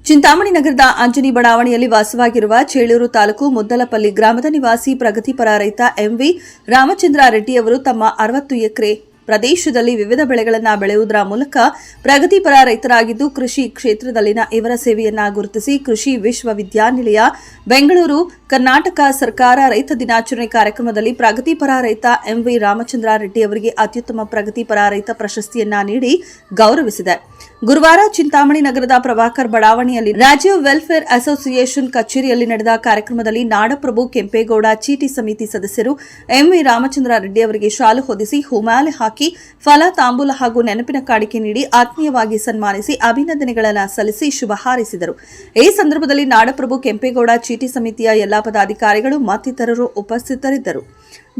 ಚಿಂತಾಮಣಿ ನಗರದ ಅಂಜನಿ ಬಡಾವಣೆಯಲ್ಲಿ ವಾಸವಾಗಿರುವ ಚೇಳೂರು ತಾಲೂಕು ಮುದ್ದಲಪಲ್ಲಿ ಗ್ರಾಮದ ನಿವಾಸಿ ಪ್ರಗತಿಪರ ರೈತ ಎಂವಿ ರಾಮಚಂದ್ರ ರೆಡ್ಡಿಯವರು ತಮ್ಮ 60 ಎಕರೆ ಪ್ರದೇಶದಲ್ಲಿ ವಿವಿಧ ಬೆಳೆಗಳನ್ನು ಬೆಳೆಯುವುದರ ಮೂಲಕ ಪ್ರಗತಿಪರ ರೈತರಾಗಿದ್ದು, ಕೃಷಿ ಕ್ಷೇತ್ರದಲ್ಲಿನ ಇವರ ಸೇವೆಯನ್ನ ಗುರುತಿಸಿ ಕೃಷಿ ವಿಶ್ವವಿದ್ಯಾನಿಲಯ ಬೆಂಗಳೂರು ಕರ್ನಾಟಕ ಸರ್ಕಾರ ರೈತ ದಿನಾಚರಣೆ ಕಾರ್ಯಕ್ರಮದಲ್ಲಿ ಪ್ರಗತಿಪರ ರೈತ ಎಂವಿ ರಾಮಚಂದ್ರ ರೆಡ್ಡಿ ಅವರಿಗೆ ಅತ್ಯುತ್ತಮ ಪ್ರಗತಿಪರ ರೈತ ಪ್ರಶಸ್ತಿಯನ್ನ ನೀಡಿ ಗೌರವಿಸಿದೆ. ಗುರುವಾರ ಚಿಂತಾಮಣಿ ನಗರದ ಪ್ರಭಾಕರ್ ಬಡಾವಣೆಯಲ್ಲಿ ರಾಜ್ಯ ವೆಲ್ಫೇರ್ ಅಸೋಸಿಯೇಷನ್ ಕಚೇರಿಯಲ್ಲಿ ನಡೆದ ಕಾರ್ಯಕ್ರಮದಲ್ಲಿ ನಾಡಪ್ರಭು ಕೆಂಪೇಗೌಡ ಚೀಟಿ ಸಮಿತಿ ಸದಸ್ಯರು ಎಂವಿ ರಾಮಚಂದ್ರ ರೆಡ್ಡಿ ಅವರಿಗೆ ಶಾಲು ಹೊದಿಸಿ ಹೂಮಾಲೆ ಹಾಕಿ ಫಲ ತಾಂಬೂಲ ಹಾಗೂ ನೆನಪಿನ ಕಾಣಿಕೆ ನೀಡಿ ಆತ್ಮೀಯವಾಗಿ ಸನ್ಮಾನಿಸಿ ಅಭಿನಂದನೆಗಳನ್ನು ಸಲ್ಲಿಸಿ ಶುಭ ಹಾರೈಸಿದರು. ಈ ಸಂದರ್ಭದಲ್ಲಿ ನಾಡಪ್ರಭು ಕೆಂಪೇಗೌಡ ಚೀಟಿ ಸಮಿತಿಯ ಎಲ್ಲಾ ಪದಾಧಿಕಾರಿಗಳು ಮತ್ತಿತರರು ಉಪಸ್ಥಿತರಿದ್ದರು.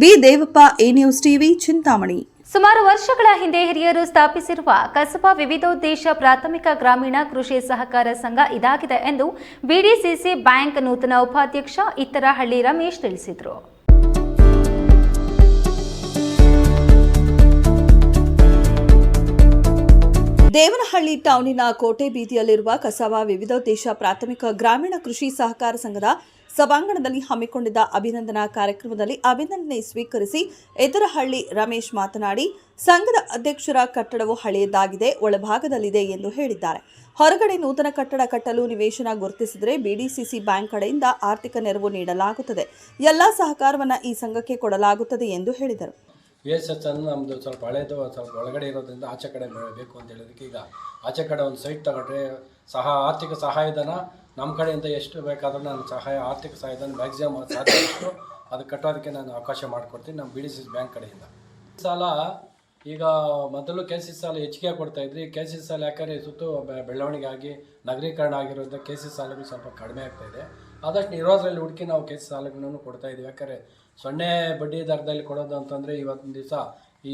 B Devappa, A news TV, Chintamani. ಸುಮಾರು ವರ್ಷಗಳ ಹಿಂದೆ ಹಿರಿಯರು ಸ್ಥಾಪಿಸಿರುವ ಕಸಬಾ ವಿವಿಧೋದ್ದೇಶ ಪ್ರಾಥಮಿಕ ಗ್ರಾಮೀಣ ಕೃಷಿ ಸಹಕಾರ ಸಂಘ ಇದಾಗಿದೆ ಎಂದು ಬಿಡಿಸಿಸಿ ಬ್ಯಾಂಕ್ ನೂತನ ಉಪಾಧ್ಯಕ್ಷ ಇತ್ತರಹಳ್ಳಿ ರಮೇಶ್ ತಿಳಿಸಿದರು. ದೇವನಹಳ್ಳಿ ಟೌನಿನ ಕೋಟೆ ಬೀದಿಯಲ್ಲಿರುವ ಕಸಬಾ ವಿವಿಧೋದ್ದೇಶ ಪ್ರಾಥಮಿಕ ಗ್ರಾಮೀಣ ಕೃಷಿ ಸಹಕಾರ ಸಂಘದ ಸಭಾಂಗಣದಲ್ಲಿ ಹಮ್ಮಿಕೊಂಡಿದ್ದ ಅಭಿನಂದನಾ ಕಾರ್ಯಕ್ರಮದಲ್ಲಿ ಅಭಿನಂದನೆ ಸ್ವೀಕರಿಸಿ ಇತ್ತರಹಳ್ಳಿ ರಮೇಶ್ ಮಾತನಾಡಿ, ಸಂಘದ ಅಧ್ಯಕ್ಷರ ಕಟ್ಟಡವು ಹಳೆಯದಾಗಿದೆ, ಒಳಭಾಗದಲ್ಲಿದೆ ಎಂದು ಹೇಳಿದ್ದಾರೆ. ಹೊರಗಡೆ ನೂತನ ಕಟ್ಟಡ ಕಟ್ಟಲು ನಿವೇಶನ ಗುರುತಿಸಿದರೆ ಬಿಡಿಸಿಸಿ ಬ್ಯಾಂಕ್ ಕಡೆಯಿಂದ ಆರ್ಥಿಕ ನೆರವು ನೀಡಲಾಗುತ್ತದೆ. ಎಲ್ಲಾ ಸಹಕಾರವನ್ನು ಈ ಸಂಘಕ್ಕೆ ಕೊಡಲಾಗುತ್ತದೆ ಎಂದು ಹೇಳಿದರು. VSS ಅನ್ನು ನಮ್ಮದು ಸ್ವಲ್ಪ ಹಳೇದು, ಸ್ವಲ್ಪ ಒಳಗಡೆ ಇರೋದ್ರಿಂದ ಆಚೆ ಕಡೆ ಬೇಕು ಅಂತ ಹೇಳೋದಕ್ಕೆ ಈಗ ಆಚೆ ಕಡೆ ಒಂದು ಸೈಟ್ ತಗೊಂಡ್ರೆ ಆರ್ಥಿಕ ಸಹಾಯಧನ ನಮ್ಮ ಕಡೆಯಿಂದ ಎಷ್ಟು ಬೇಕಾದರೂ ನಾನು ಆರ್ಥಿಕ ಸಹಾಯಧನ ಮ್ಯಾಕ್ಸಿಮಮ್ ಸಾಧ್ಯಷ್ಟು ಅದು ಕಟ್ಟೋದಕ್ಕೆ ನಾನು ಅವಕಾಶ ಮಾಡಿಕೊಡ್ತೀನಿ ನಮ್ಮ BDCC ಬ್ಯಾಂಕ್ ಕಡೆಯಿಂದ. ಸಾಲ ಈಗ ಮೊದಲು KCC ಸಾಲ ಹೆಚ್ಚಿಗೆ ಕೊಡ್ತಾಯಿದ್ರಿ. KCC ಸಾಲ ಯಾಕಂದರೆ ಸುತ್ತು ಬೆಳವಣಿಗೆ ಆಗಿ ನಗರೀಕರಣ ಆಗಿರೋದ್ರಿಂದ KCC ಸಾಲಗಳು ಸ್ವಲ್ಪ ಕಡಿಮೆ ಆಗ್ತಾಯಿದೆ. ಆದಷ್ಟು ಇರೋದ್ರಲ್ಲಿ ಹುಡುಕಿ ನಾವು KCC ಸಾಲಗಳನ್ನು ಕೊಡ್ತಾಯಿದ್ದೀವಿ. ಯಾಕಂದರೆ 0 ಬಡ್ಡಿ ದರದಲ್ಲಿ ಕೊಡೋದು ಅಂತಂದರೆ ಇವತ್ತಿನ ದಿವಸ ಈ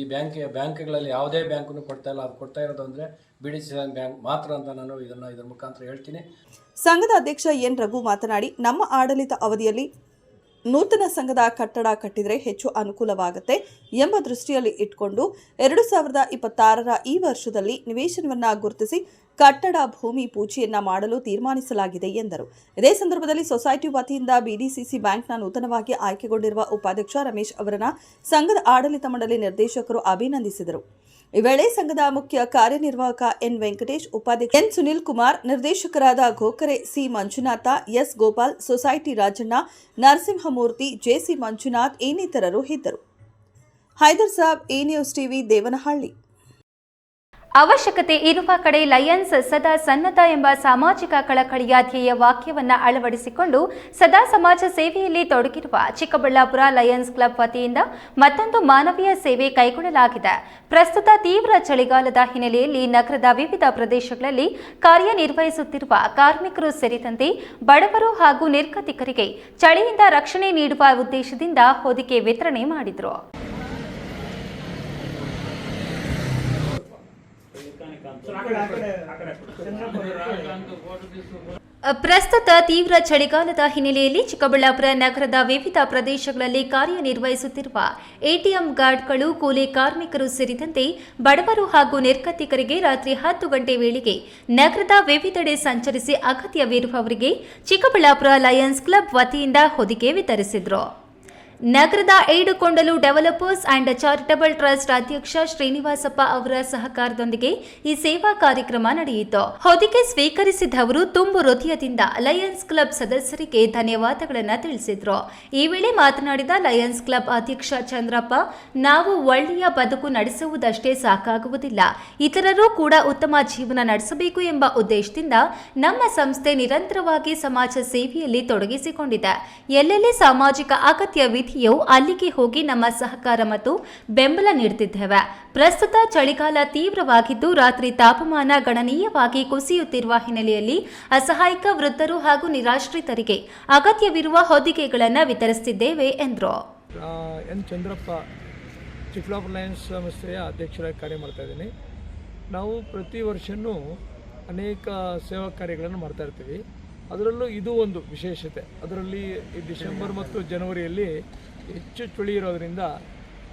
ಬ್ಯಾಂಕ್ಗಳಲ್ಲಿ ಯಾವುದೇ ಬ್ಯಾಂಕನ್ನು ಕೊಡ್ತಾ ಇಲ್ಲ. ಅದು ಕೊಡ್ತಾ ಇರೋದು ಅಂದರೆ BDCC ಬ್ಯಾಂಕ್ ಮಾತ್ರ ಅಂತ ನಾನು ಇದರ ಮುಖಾಂತರ ಹೇಳ್ತೀನಿ. ಸಂಘದ ಅಧ್ಯಕ್ಷ ಎನ್ ರಘು ಮಾತನಾಡಿ, ನಮ್ಮ ಆಡಳಿತ ಅವಧಿಯಲ್ಲಿ ನೂತನ ಸಂಘದ ಕಟ್ಟಡ ಕಟ್ಟಿದರೆ ಹೆಚ್ಚು ಅನುಕೂಲವಾಗುತ್ತೆ ಎಂಬ ದೃಷ್ಟಿಯಲ್ಲಿ ಇಟ್ಕೊಂಡು 2026ರ ಈ ವರ್ಷದಲ್ಲಿ ನಿವೇಶನವನ್ನು ಗುರುತಿಸಿ ಕಟ್ಟಡ ಭೂಮಿ ಪೂಜೆಯನ್ನ ಮಾಡಲು ತೀರ್ಮಾನಿಸಲಾಗಿದೆ ಎಂದರು. ಇದೇ ಸಂದರ್ಭದಲ್ಲಿ ಸೊಸೈಟಿ ವತಿಯಿಂದ ಬಿಡಿಸಿಸಿ ಬ್ಯಾಂಕ್ನ ನೂತನವಾಗಿ ಆಯ್ಕೆಗೊಂಡಿರುವ ಉಪಾಧ್ಯಕ್ಷ ರಮೇಶ್ ಅವರನ್ನ ಸಂಘದ ಆಡಳಿತ ಮಂಡಳಿ ನಿರ್ದೇಶಕರು ಅಭಿನಂದಿಸಿದರು. ಈ ವೇಳೆ ಸಂಘದ ಮುಖ್ಯ ಕಾರ್ಯನಿರ್ವಾಹಕ ಎನ್ ವೆಂಕಟೇಶ್, ಉಪಾಧ್ಯಕ್ಷ ಎನ್ ಸುನಿಲ್ ಕುಮಾರ್, ನಿರ್ದೇಶಕರಾದ Gokare C Manjunatha, S Gopal, society Rajanna, Narasimhamurthy, JC Manjunath ಇನ್ನಿತರರು ಇದ್ದರು. Haidar Sab, A news TV, Devanahalli. ಅವಶ್ಯಕತೆ ಇರುವ ಕಡೆ ಲಯನ್ಸ್ ಸದಾ ಸನ್ನದ್ಧ ಎಂಬ ಸಾಮಾಜಿಕ ಕಳಕಳಿಯ ಧ್ಯೇಯ ವಾಕ್ಯವನ್ನು ಅಳವಡಿಸಿಕೊಂಡು ಸದಾ ಸಮಾಜ ಸೇವೆಯಲ್ಲಿ ತೊಡಗಿರುವ ಚಿಕ್ಕಬಳ್ಳಾಪುರ ಲಯನ್ಸ್ ಕ್ಲಬ್ ವತಿಯಿಂದ ಮತ್ತೊಂದು ಮಾನವೀಯ ಸೇವೆ ಕೈಗೊಳ್ಳಲಾಗಿದೆ. ಪ್ರಸ್ತುತ ತೀವ್ರ ಚಳಿಗಾಲದ ಹಿನ್ನೆಲೆಯಲ್ಲಿ ನಗರದ ವಿವಿಧ ಪ್ರದೇಶಗಳಲ್ಲಿ ಕಾರ್ಯನಿರ್ವಹಿಸುತ್ತಿರುವ ಕಾರ್ಮಿಕರು ಸೇರಿದಂತೆ ಬಡವರು ಹಾಗೂ ನಿರ್ಗತಿಕರಿಗೆ ಚಳಿಯಿಂದ ರಕ್ಷಣೆ ನೀಡುವ ಉದ್ದೇಶದಿಂದ ಹೊದಿಕೆ ವಿತರಣೆ ಮಾಡಿದರು. ಪ್ರಸ್ತುತ ತೀವ್ರ ಚಳಿಗಾಲದ ಹಿನ್ನೆಲೆಯಲ್ಲಿ ಚಿಕ್ಕಬಳ್ಳಾಪುರ ನಗರದ ವಿವಿಧ ಪ್ರದೇಶಗಳಲ್ಲಿ ಕಾರ್ಯನಿರ್ವಹಿಸುತ್ತಿರುವ ಎಟಿಎಂ ಗಾರ್ಡ್ಗಳು, ಕೂಲಿ ಕಾರ್ಮಿಕರು ಸೇರಿದಂತೆ ಬಡವರು ಹಾಗೂ ನಿರ್ಗತಿಕರಿಗೆ ರಾತ್ರಿ 10 ಗಂಟೆ ವೇಳೆಗೆ ನಗರದ ವಿವಿಧೆಡೆ ಸಂಚರಿಸಿ ಅಗತ್ಯವಿರುವವರಿಗೆ ಚಿಕ್ಕಬಳ್ಳಾಪುರ ಲಯನ್ಸ್ ಕ್ಲಬ್ ವತಿಯಿಂದ ಹೊದಿಕೆ ವಿತರಿಸಿದರು. ನಗರದ ಏಡುಕೊಂಡಲು ಡೆವಲಪರ್ಸ್ ಅಂಡ್ ಚಾರಿಟಬಲ್ ಟ್ರಸ್ಟ್ ಅಧ್ಯಕ್ಷ ಶ್ರೀನಿವಾಸಪ್ಪ ಅವರ ಸಹಕಾರದೊಂದಿಗೆ ಈ ಸೇವಾ ಕಾರ್ಯಕ್ರಮ ನಡೆಯಿತು. ಹೊದಿಕೆ ಸ್ವೀಕರಿಸಿದವರು ತುಂಬು ಹೃದಯದಿಂದ ಲಯನ್ಸ್ ಕ್ಲಬ್ ಸದಸ್ಯರಿಗೆ ಧನ್ಯವಾದಗಳನ್ನು ತಿಳಿಸಿದರು. ಈ ವೇಳೆ ಮಾತನಾಡಿದ ಲಯನ್ಸ್ ಕ್ಲಬ್ ಅಧ್ಯಕ್ಷ ಚಂದ್ರಪ್ಪ, ನಾವು ಒಳ್ಳೆಯ ಬದುಕು ನಡೆಸುವುದಷ್ಟೇ ಸಾಕಾಗುವುದಿಲ್ಲ, ಇತರರೂ ಕೂಡ ಉತ್ತಮ ಜೀವನ ನಡೆಸಬೇಕು ಎಂಬ ಉದ್ದೇಶದಿಂದ ನಮ್ಮ ಸಂಸ್ಥೆ ನಿರಂತರವಾಗಿ ಸಮಾಜ ಸೇವೆಯಲ್ಲಿ ತೊಡಗಿಸಿಕೊಂಡಿದೆ. ಎಲ್ಲೆಲ್ಲಿ ಸಾಮಾಜಿಕ ಅಗತ್ಯವಿದೆಯೋ ಅಲ್ಲಿಗೆ ಹೋಗಿ ನಮ್ಮ ಸಹಕಾರ ಮತ್ತು ಬೆಂಬಲ ನೀಡುತ್ತಿದ್ದೇವೆ. ಪ್ರಸ್ತುತ ಚಳಿಗಾಲ ತೀವ್ರವಾಗಿದ್ದು ರಾತ್ರಿ ತಾಪಮಾನ ಗಣನೀಯವಾಗಿ ಕುಸಿಯುತ್ತಿರುವ ಹಿನ್ನೆಲೆಯಲ್ಲಿ ಅಸಹಾಯಕ ವೃದ್ಧರು ಹಾಗೂ ನಿರಾಶ್ರಿತರಿಗೆ ಅಗತ್ಯವಿರುವ ಹೊದಿಕೆಗಳನ್ನು ವಿತರಿಸುತ್ತಿದ್ದೇವೆ ಎಂದರು. ಎನ್ ಚಂದ್ರಪ್ಪ, ಚಿಕ್ಕಬಳ್ಳಾಪುರ ಲಯನ್ಸ್ ಸಂಸ್ಥೆಯ ಅಧ್ಯಕ್ಷರಾಗಿ ಕಾರ್ಯ ಮಾಡ್ತಾ ಇದ್ದೀನಿ. ನಾವು ಪ್ರತಿ ವರ್ಷವೂ ಅನೇಕ ಸೇವಾ ಕಾರ್ಯಗಳನ್ನು ಮಾಡ್ತಾ ಇರ್ತೀವಿ. ಅದರಲ್ಲೂ ಇದು ಒಂದು ವಿಶೇಷತೆ. ಅದರಲ್ಲಿ ಈ ಡಿಸೆಂಬರ್ ಮತ್ತು ಜನವರಿಯಲ್ಲಿ ಹೆಚ್ಚು ಚಳಿ ಇರೋದರಿಂದ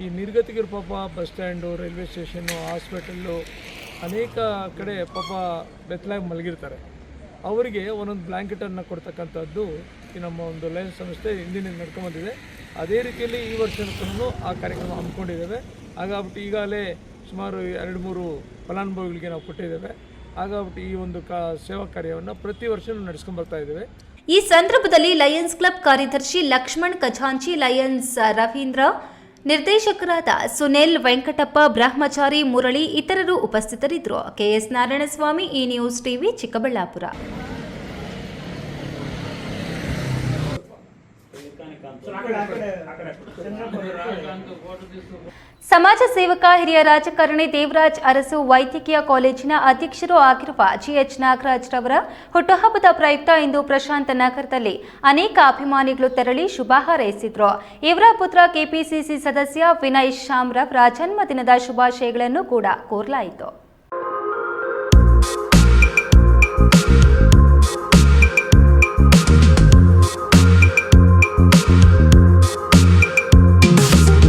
ಈ ನಿರ್ಗತಿಕರು ಪಾಪ bus stand, railway station, hospital ಅನೇಕ ಕಡೆ ಪಾಪ ಬೆತ್ತಲಾಗಿ ಮಲಗಿರ್ತಾರೆ. ಅವರಿಗೆ ಒಂದೊಂದು ಬ್ಲ್ಯಾಂಕೆಟನ್ನು ಕೊಡ್ತಕ್ಕಂಥದ್ದು ಈ ನಮ್ಮ ಒಂದು ಲಯನ್ಸ್ ಸಂಸ್ಥೆ ಹಿಂದಿನಿಂದ ನಡ್ಕೊಂಬಂದಿದೆ. ಅದೇ ರೀತಿಯಲ್ಲಿ ಈ ವರ್ಷಕ್ಕೂ ಆ ಕಾರ್ಯಕ್ರಮ ಹಮ್ಮಿಕೊಂಡಿದ್ದೇವೆ. ಹಾಗಾಗ್ಬಿಟ್ಟು ಈಗಾಗಲೇ ಸುಮಾರು 2-3 ಫಲಾನುಭವಿಗಳಿಗೆ ನಾವು ಕೊಟ್ಟಿದ್ದೇವೆ. ಹಾಗಾಗ್ಬಿಟ್ಟು ಈ ಒಂದು ಸೇವಾ ಕಾರ್ಯವನ್ನು ಪ್ರತಿ ವರ್ಷವೂ ನಡೆಸ್ಕೊಂಡು ಬರ್ತಾ ಇದ್ದೇವೆ. ಈ ಸಂದರ್ಭದಲ್ಲಿ ಲಯನ್ಸ್ ಕ್ಲಬ್ ಕಾರ್ಯದರ್ಶಿ ಲಕ್ಷ್ಮಣ್ ಖಜಾಂಚಿ, ಲಯನ್ಸ್ ರವೀಂದ್ರ, ನಿರ್ದೇಶಕರಾದ ಸುನಿಲ್, ವೆಂಕಟಪ್ಪ, ಬ್ರಹ್ಮಚಾರಿ, ಮುರಳಿ ಇತರರು ಉಪಸ್ಥಿತರಿದ್ದರು. ಕೆಎಸ್ ನಾರಾಯಣಸ್ವಾಮಿ, ಈ ನ್ಯೂಸ್ ಟಿವಿ, ಚಿಕ್ಕಬಳ್ಳಾಪುರ. ಸಮಾಜ ಸೇವಕ, ಹಿರಿಯ ರಾಜಕಾರಣಿ ದೇವರಾಜ್ ಅರಸು ವೈದ್ಯಕೀಯ ಕಾಲೇಜಿನ ಅಧ್ಯಕ್ಷರೂ ಆಗಿರುವ ಜಿಎಚ್ ನಾಗರಾಜ್ ರವರ ಹುಟ್ಟುಹಬ್ಬದ ಪ್ರಯುಕ್ತ ಇಂದು ಪ್ರಶಾಂತ ನಗರದಲ್ಲಿ ಅನೇಕ ಅಭಿಮಾನಿಗಳು ತೆರಳಿ ಶುಭ ಹಾರೈಸಿದ್ರು. ಇವರ ಪುತ್ರ ಕೆಪಿಸಿಸಿ ಸದಸ್ಯ ವಿನಯ್ ಶ್ಯಾಮ್ ರವರ ಜನ್ಮದಿನದ ಶುಭಾಶಯಗಳನ್ನು ಕೂಡ ಕೋರಲಾಯಿತು.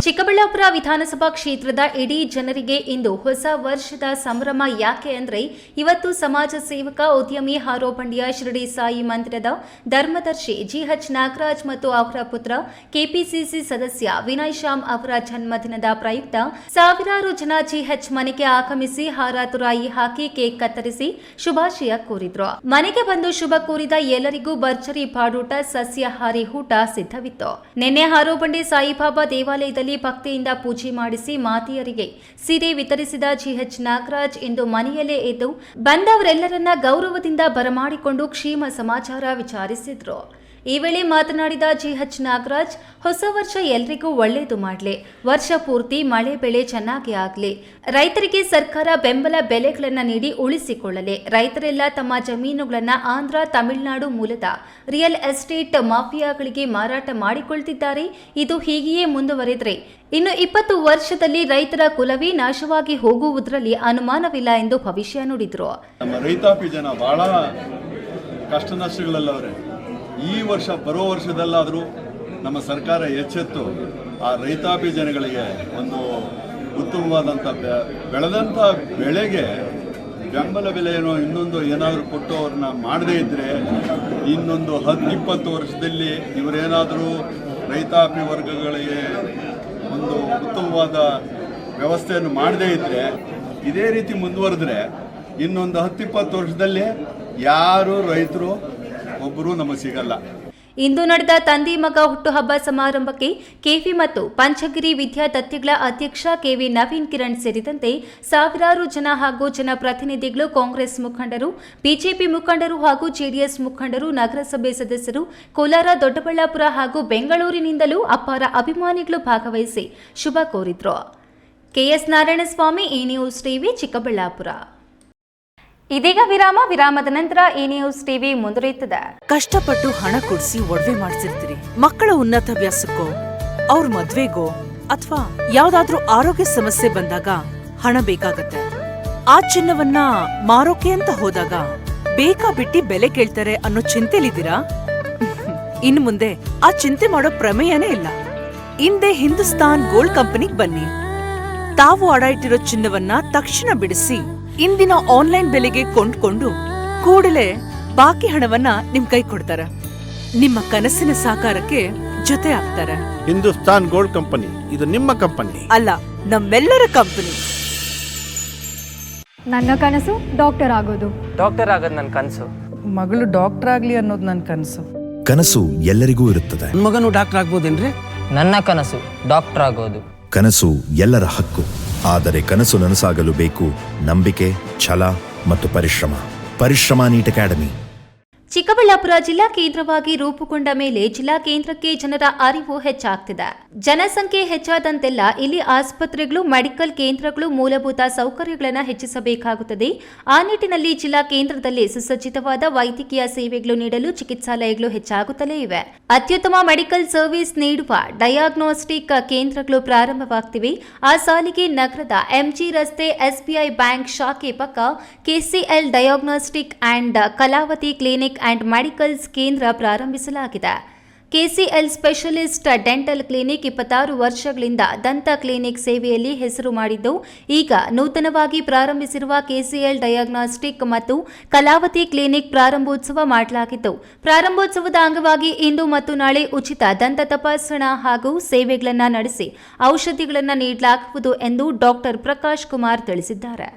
ಚಿಕ್ಕಬಳ್ಳಾಪುರ ವಿಧಾನಸಭಾ ಕ್ಷೇತ್ರದ ಇಡೀ ಜನರಿಗೆ ಇಂದು ಹೊಸ ವರ್ಷದ ಸಂಭ್ರಮ. ಯಾಕೆ ಅಂದರೆ ಇವತ್ತು ಸಮಾಜ ಸೇವಕ, ಉದ್ಯಮಿ, ಹಾರೋಬಂಡಿಯ ಶಿರಡಿ ಸಾಯಿ ಮಂದಿರದ ಧರ್ಮದರ್ಶಿ ಜಿಎಚ್ ನಾಗರಾಜ್ ಮತ್ತು ಅವರ ಪುತ್ರ ಕೆಪಿಸಿಸಿ ಸದಸ್ಯ ವಿನಯ್ ಶ್ಯಾಮ್ ಅವರ ಜನ್ಮದಿನದ ಪ್ರಯುಕ್ತ ಸಾವಿರಾರು ಜನ ಜಿಎಚ್ ಮನೆಗೆ ಆಗಮಿಸಿ ಹಾರ ತುರಾಯಿ ಹಾಕಿ ಕೇಕ್ ಕತ್ತರಿಸಿ ಶುಭಾಶಯ ಕೋರಿದ್ರು. ಮನೆಗೆ ಬಂದು ಶುಭ ಕೋರಿದ ಎಲ್ಲರಿಗೂ ಭರ್ಜರಿ ಬಾಡೂಟ, ಸಸ್ಯಾಹಾರಿ ಊಟ ಸಿದ್ಧವಿತ್ತು. ನಿನ್ನೆ ಹಾರೋಬಂಡಿ ಸಾಯಿಬಾಬಾ ದೇವಾಲಯದಲ್ಲಿ ಭಕ್ತಿಯಿಂದ ಪೂಜೆ ಮಾಡಿಸಿ ಮಾತೆಯರಿಗೆ ಸೀರೆ ವಿತರಿಸಿದ ಜಿಎಚ್ ನಾಗರಾಜ್ ಇಂದು ಮನೆಯಲ್ಲೇ ಇದ್ದು ಬಂದವರೆಲ್ಲರನ್ನ ಗೌರವದಿಂದ ಬರಮಾಡಿಕೊಂಡು ಕ್ಷೇಮ ಸಮಾಚಾರ ವಿಚಾರಿಸಿದ್ರು. ಈ ವೇಳೆ ಮಾತನಾಡಿದ ಜಿಎಚ್ ನಾಗರಾಜ್, ಹೊಸ ವರ್ಷ ಎಲ್ರಿಗೂ ಒಳ್ಳೆಯದು ಮಾಡಲಿ, ವರ್ಷ ಪೂರ್ತಿ ಮಳೆ ಬೆಳೆ ಚೆನ್ನಾಗಿ ಆಗಲಿ, ರೈತರಿಗೆ ಸರ್ಕಾರ ಬೆಂಬಲ ಬೆಲೆಗಳನ್ನು ನೀಡಿ ಉಳಿಸಿಕೊಳ್ಳಲಿ, ರೈತರೆಲ್ಲ ತಮ್ಮ ಜಮೀನುಗಳನ್ನು ಆಂಧ್ರ, ತಮಿಳುನಾಡು ಮೂಲದ ರಿಯಲ್ ಎಸ್ಟೇಟ್ ಮಾಫಿಯಾಗಳಿಗೆ ಮಾರಾಟ ಮಾಡಿಕೊಳ್ತಿದ್ದಾರೆ. ಇದು ಹೀಗೆಯೇ ಮುಂದುವರೆದರೆ ಇನ್ನು 20 ವರ್ಷದಲ್ಲಿ ರೈತರ ಕುಲವೇ ನಾಶವಾಗಿ ಹೋಗುವುದರಲ್ಲಿ ಅನುಮಾನವಿಲ್ಲ ಎಂದು ಭವಿಷ್ಯ ನುಡಿದರು. ನಮ್ಮ ರೈತಾಪಿ ಜನ ಬಹಳ ಕಷ್ಟ ನಷ್ಟಗಳಲ್ಲವರೆ. ಈ ವರ್ಷ ಬರೋ ವರ್ಷದಲ್ಲಾದರೂ ನಮ್ಮ ಸರ್ಕಾರ ಎಚ್ಚೆತ್ತು ಆ ರೈತಾಪಿ ಜನಗಳಿಗೆ ಒಂದು ಉತ್ತಮವಾದಂಥ ಬೆಳೆದಂಥ ಬೆಳೆಗೆ ಬೆಂಬಲ ಬೆಲೆಯನ್ನು ಇನ್ನೊಂದು ಏನಾದರೂ ಕೊಟ್ಟು ಅವ್ರನ್ನ ಮಾಡದೇ ಇದ್ದರೆ ಇನ್ನೊಂದು 10-20 ವರ್ಷದಲ್ಲಿ ಇವರೇನಾದರೂ ರೈತಾಪಿ ವರ್ಗಗಳಿಗೆ ಒಂದು ಉತ್ತಮವಾದ ವ್ಯವಸ್ಥೆಯನ್ನು ಮಾಡದೇ ಇದ್ದರೆ, ಇದೇ ರೀತಿ ಮುಂದುವರೆದ್ರೆ ಇನ್ನೊಂದು 10-20 ವರ್ಷದಲ್ಲಿ ಯಾರು ರೈತರು ಒಬ್ಬರು ನಮಗೆ ಸಿಗಲ್ಲ. ಇಂದು ನಡೆದ ತಂದೆ ಮಗ ಹುಟ್ಟುಹಬ್ಬ ಸಮಾರಂಭಕ್ಕೆ ಕೆವಿ ಮತ್ತು ಪಂಚಗಿರಿ ವಿದ್ಯಾದತ್ತಿಗಳ ಅಧ್ಯಕ್ಷ ಕೆವಿ ನವೀನ್ ಕಿರಣ್ ಸೇರಿದಂತೆ ಸಾವಿರಾರು ಜನ ಹಾಗೂ ಜನಪ್ರತಿನಿಧಿಗಳು, ಕಾಂಗ್ರೆಸ್ ಮುಖಂಡರು, ಬಿಜೆಪಿ ಮುಖಂಡರು ಹಾಗೂ ಜೆಡಿಎಸ್ ಮುಖಂಡರು, ನಗರಸಭೆ ಸದಸ್ಯರು, ಕೋಲಾರ, ದೊಡ್ಡಬಳ್ಳಾಪುರ ಹಾಗೂ ಬೆಂಗಳೂರಿನಿಂದಲೂ ಅಪಾರ ಅಭಿಮಾನಿಗಳು ಭಾಗವಹಿಸಿ ಶುಭ ಕೋರಿದ್ರು. ಕೆಎಸ್ ನಾರಾಯಣಸ್ವಾಮಿ, ಈ ನ್ಯೂಸ್ ಟಿವಿ, ಚಿಕ್ಕಬಳ್ಳಾಪುರ. ಇದೀಗ ವಿರಾಮದ ನಂತರ ಈ ನ್ಯೂಸ್ ಟಿವಿ ಮುಂದುವರಿಯುತ್ತದೆ. ಕಷ್ಟಪಟ್ಟು ಹಣ ಕೊಡಿಸಿ ಒಡವೆ ಮಾಡಿಸಿರ್ತೀರಿ, ಮಕ್ಕಳ ಉನ್ನತ ವ್ಯಾಸಕ್ಕೋ, ಅವ್ರ ಮದ್ವೆಗೋ ಅಥವಾ ಯಾವ್ದಾದ್ರೂ ಆರೋಗ್ಯ ಸಮಸ್ಯೆ ಬಂದಾಗ ಹಣ ಬೇಕಾಗತ್ತೆ. ಆ ಚಿನ್ನವನ್ನ ಮಾರೋಕೆ ಅಂತ ಹೋದಾಗ ಬೇಕಾಬಿಟ್ಟಿ ಬೆಲೆ ಕೇಳ್ತಾರೆ ಅನ್ನೋ ಚಿಂತೆಲಿದ್ದೀರಾ? ಇನ್ನು ಮುಂದೆ ಆ ಚಿಂತೆ ಮಾಡೋ ಪ್ರಮೇಯನೇ ಇಲ್ಲ. ಹಿಂದೆ ಹಿಂದೂಸ್ತಾನ್ ಗೋಲ್ಡ್ ಕಂಪನಿಗೆ ಬನ್ನಿ. ತಾವು ಅಡ ಇಟ್ಟಿರೋ ಚಿನ್ನವನ್ನ ತಕ್ಷಣ ಬಿಡಿಸಿ ಇಂದಿನ ಆನ್ಲೈನ್ ಬೆಲೆಗೆ ಕೊಂಡ್ಕೊಂಡು ಕೂಡಲೇ ಬಾಕಿ ಹಣವನ್ನ ನಿಮ್ ಕೈ ಕೊಡ್ತಾರೆ. ನಿಮ್ಮ ಕನಸಿನ ಸಾಕಾರಕ್ಕೆ ಜೊತೆ ಆಗ್ತಾರೆ. ಹಿಂದೂಸ್ತಾನ್ ಗೋಲ್ಡ್ ಕಂಪನಿ, ಇದು ನಿಮ್ಮ ಕಂಪನಿ ಅಲ್ಲ, ನಮ್ಮೆಲ್ಲರ ಕಂಪನಿ. ನನ್ನ ಕನಸು ಡಾಕ್ಟರ್ ಆಗೋದು. ಡಾಕ್ಟರ್ ಆಗೋದು ನನ್ನ ಕನಸು. ಮಗಳು ಡಾಕ್ಟರ್ ಆಗ್ಲಿ ಅನ್ನೋದು ನನ್ನ ಕನಸು. ಕನಸು ಎಲ್ಲರಿಗೂ ಇರುತ್ತದೆ. ಮಗನು ಡಾಕ್ಟರ್ ಆಗ್ಬೋದೇನ್ರಿ? ನನ್ನ ಕನಸು ಡಾಕ್ಟರ್ ಆಗೋದು. ಕನಸು ಎಲ್ಲರ ಹಕ್ಕು. ಆದರೆ ಕನಸು ನನಸಾಗಲು ಬೇಕು ನಂಬಿಕೆ, ಛಲ ಮತ್ತು ಪರಿಶ್ರಮ ನೀಟ್ ಅಕಾಡೆಮಿ. ಚಿಕ್ಕಬಳ್ಳಾಪುರ ಜಿಲ್ಲಾ ಕೇಂದ್ರವಾಗಿ ರೂಪುಗೊಂಡ ಮೇಲೆ ಜಿಲ್ಲಾ ಕೇಂದ್ರಕ್ಕೆ ಜನರ ಅರಿವು ಹೆಚ್ಚಾಗ್ತಿದೆ. ಜನಸಂಖ್ಯೆ ಹೆಚ್ಚಾದಂತೆಲ್ಲ ಇಲ್ಲಿ ಆಸ್ಪತ್ರೆಗಳು, ಮೆಡಿಕಲ್ ಕೇಂದ್ರಗಳು, ಮೂಲಭೂತ ಸೌಕರ್ಯಗಳನ್ನು ಹೆಚ್ಚಿಸಬೇಕಾಗುತ್ತದೆ. ಆ ನಿಟ್ಟಿನಲ್ಲಿ ಜಿಲ್ಲಾ ಕೇಂದ್ರದಲ್ಲಿ ಸುಸಜ್ಜಿತವಾದ ವೈದ್ಯಕೀಯ ಸೇವೆಗಳು ನೀಡಲು ಚಿಕಿತ್ಸಾಲಯಗಳು ಹೆಚ್ಚಾಗುತ್ತಲೇ ಇವೆ. ಅತ್ಯುತ್ತಮ ಮೆಡಿಕಲ್ ಸರ್ವಿಸ್ ನೀಡುವ ಡಯಾಗ್ನೋಸ್ಟಿಕ್ ಕೇಂದ್ರಗಳು ಪ್ರಾರಂಭವಾಗ್ತಿವೆ. ಆ ಸಾಲಿಗೆ ನಗರದ ಎಂಜಿ ರಸ್ತೆ ಎಸ್ಬಿಐ ಬ್ಯಾಂಕ್ ಶಾಖೆ ಪಕ್ಕ KCL diagnostic and Kalavati clinic and medicals ಕೇಂದ್ರ ಪ್ರಾರಂಭಿಸಲಾಗಿದೆ. ಕೆಸಿಎಲ್ ಸ್ಪೆಷಲಿಸ್ಟ್ ಡೆಂಟಲ್ ಕ್ಲಿನಿಕ್ 26 ವರ್ಷಗಳಿಂದ ದಂತ ಕ್ಲಿನಿಕ್ ಸೇವೆಯಲ್ಲಿ ಹೆಸರು ಮಾಡಿದ್ದು, ಈಗ ನೂತನವಾಗಿ ಪ್ರಾರಂಭಿಸಿರುವ ಕೆಸಿಎಲ್ ಡಯಾಗ್ನಾಸ್ಟಿಕ್ ಮತ್ತು ಕಲಾವತಿ ಕ್ಲಿನಿಕ್ ಪ್ರಾರಂಭೋತ್ಸವ ಮಾಡಲಾಗಿದ್ದು, ಪ್ರಾರಂಭೋತ್ಸವದ ಅಂಗವಾಗಿ ಇಂದು ಮತ್ತು ನಾಳೆ ಉಚಿತ ದಂತ ತಪಾಸಣಾ ಹಾಗೂ ಸೇವೆಗಳನ್ನು ನಡೆಸಿ ಔಷಧಿಗಳನ್ನು ನೀಡಲಾಗುವುದು ಎಂದು ಡಾಕ್ಟರ್ ಪ್ರಕಾಶ್ ಕುಮಾರ್ ತಿಳಿಸಿದ್ದಾರೆ.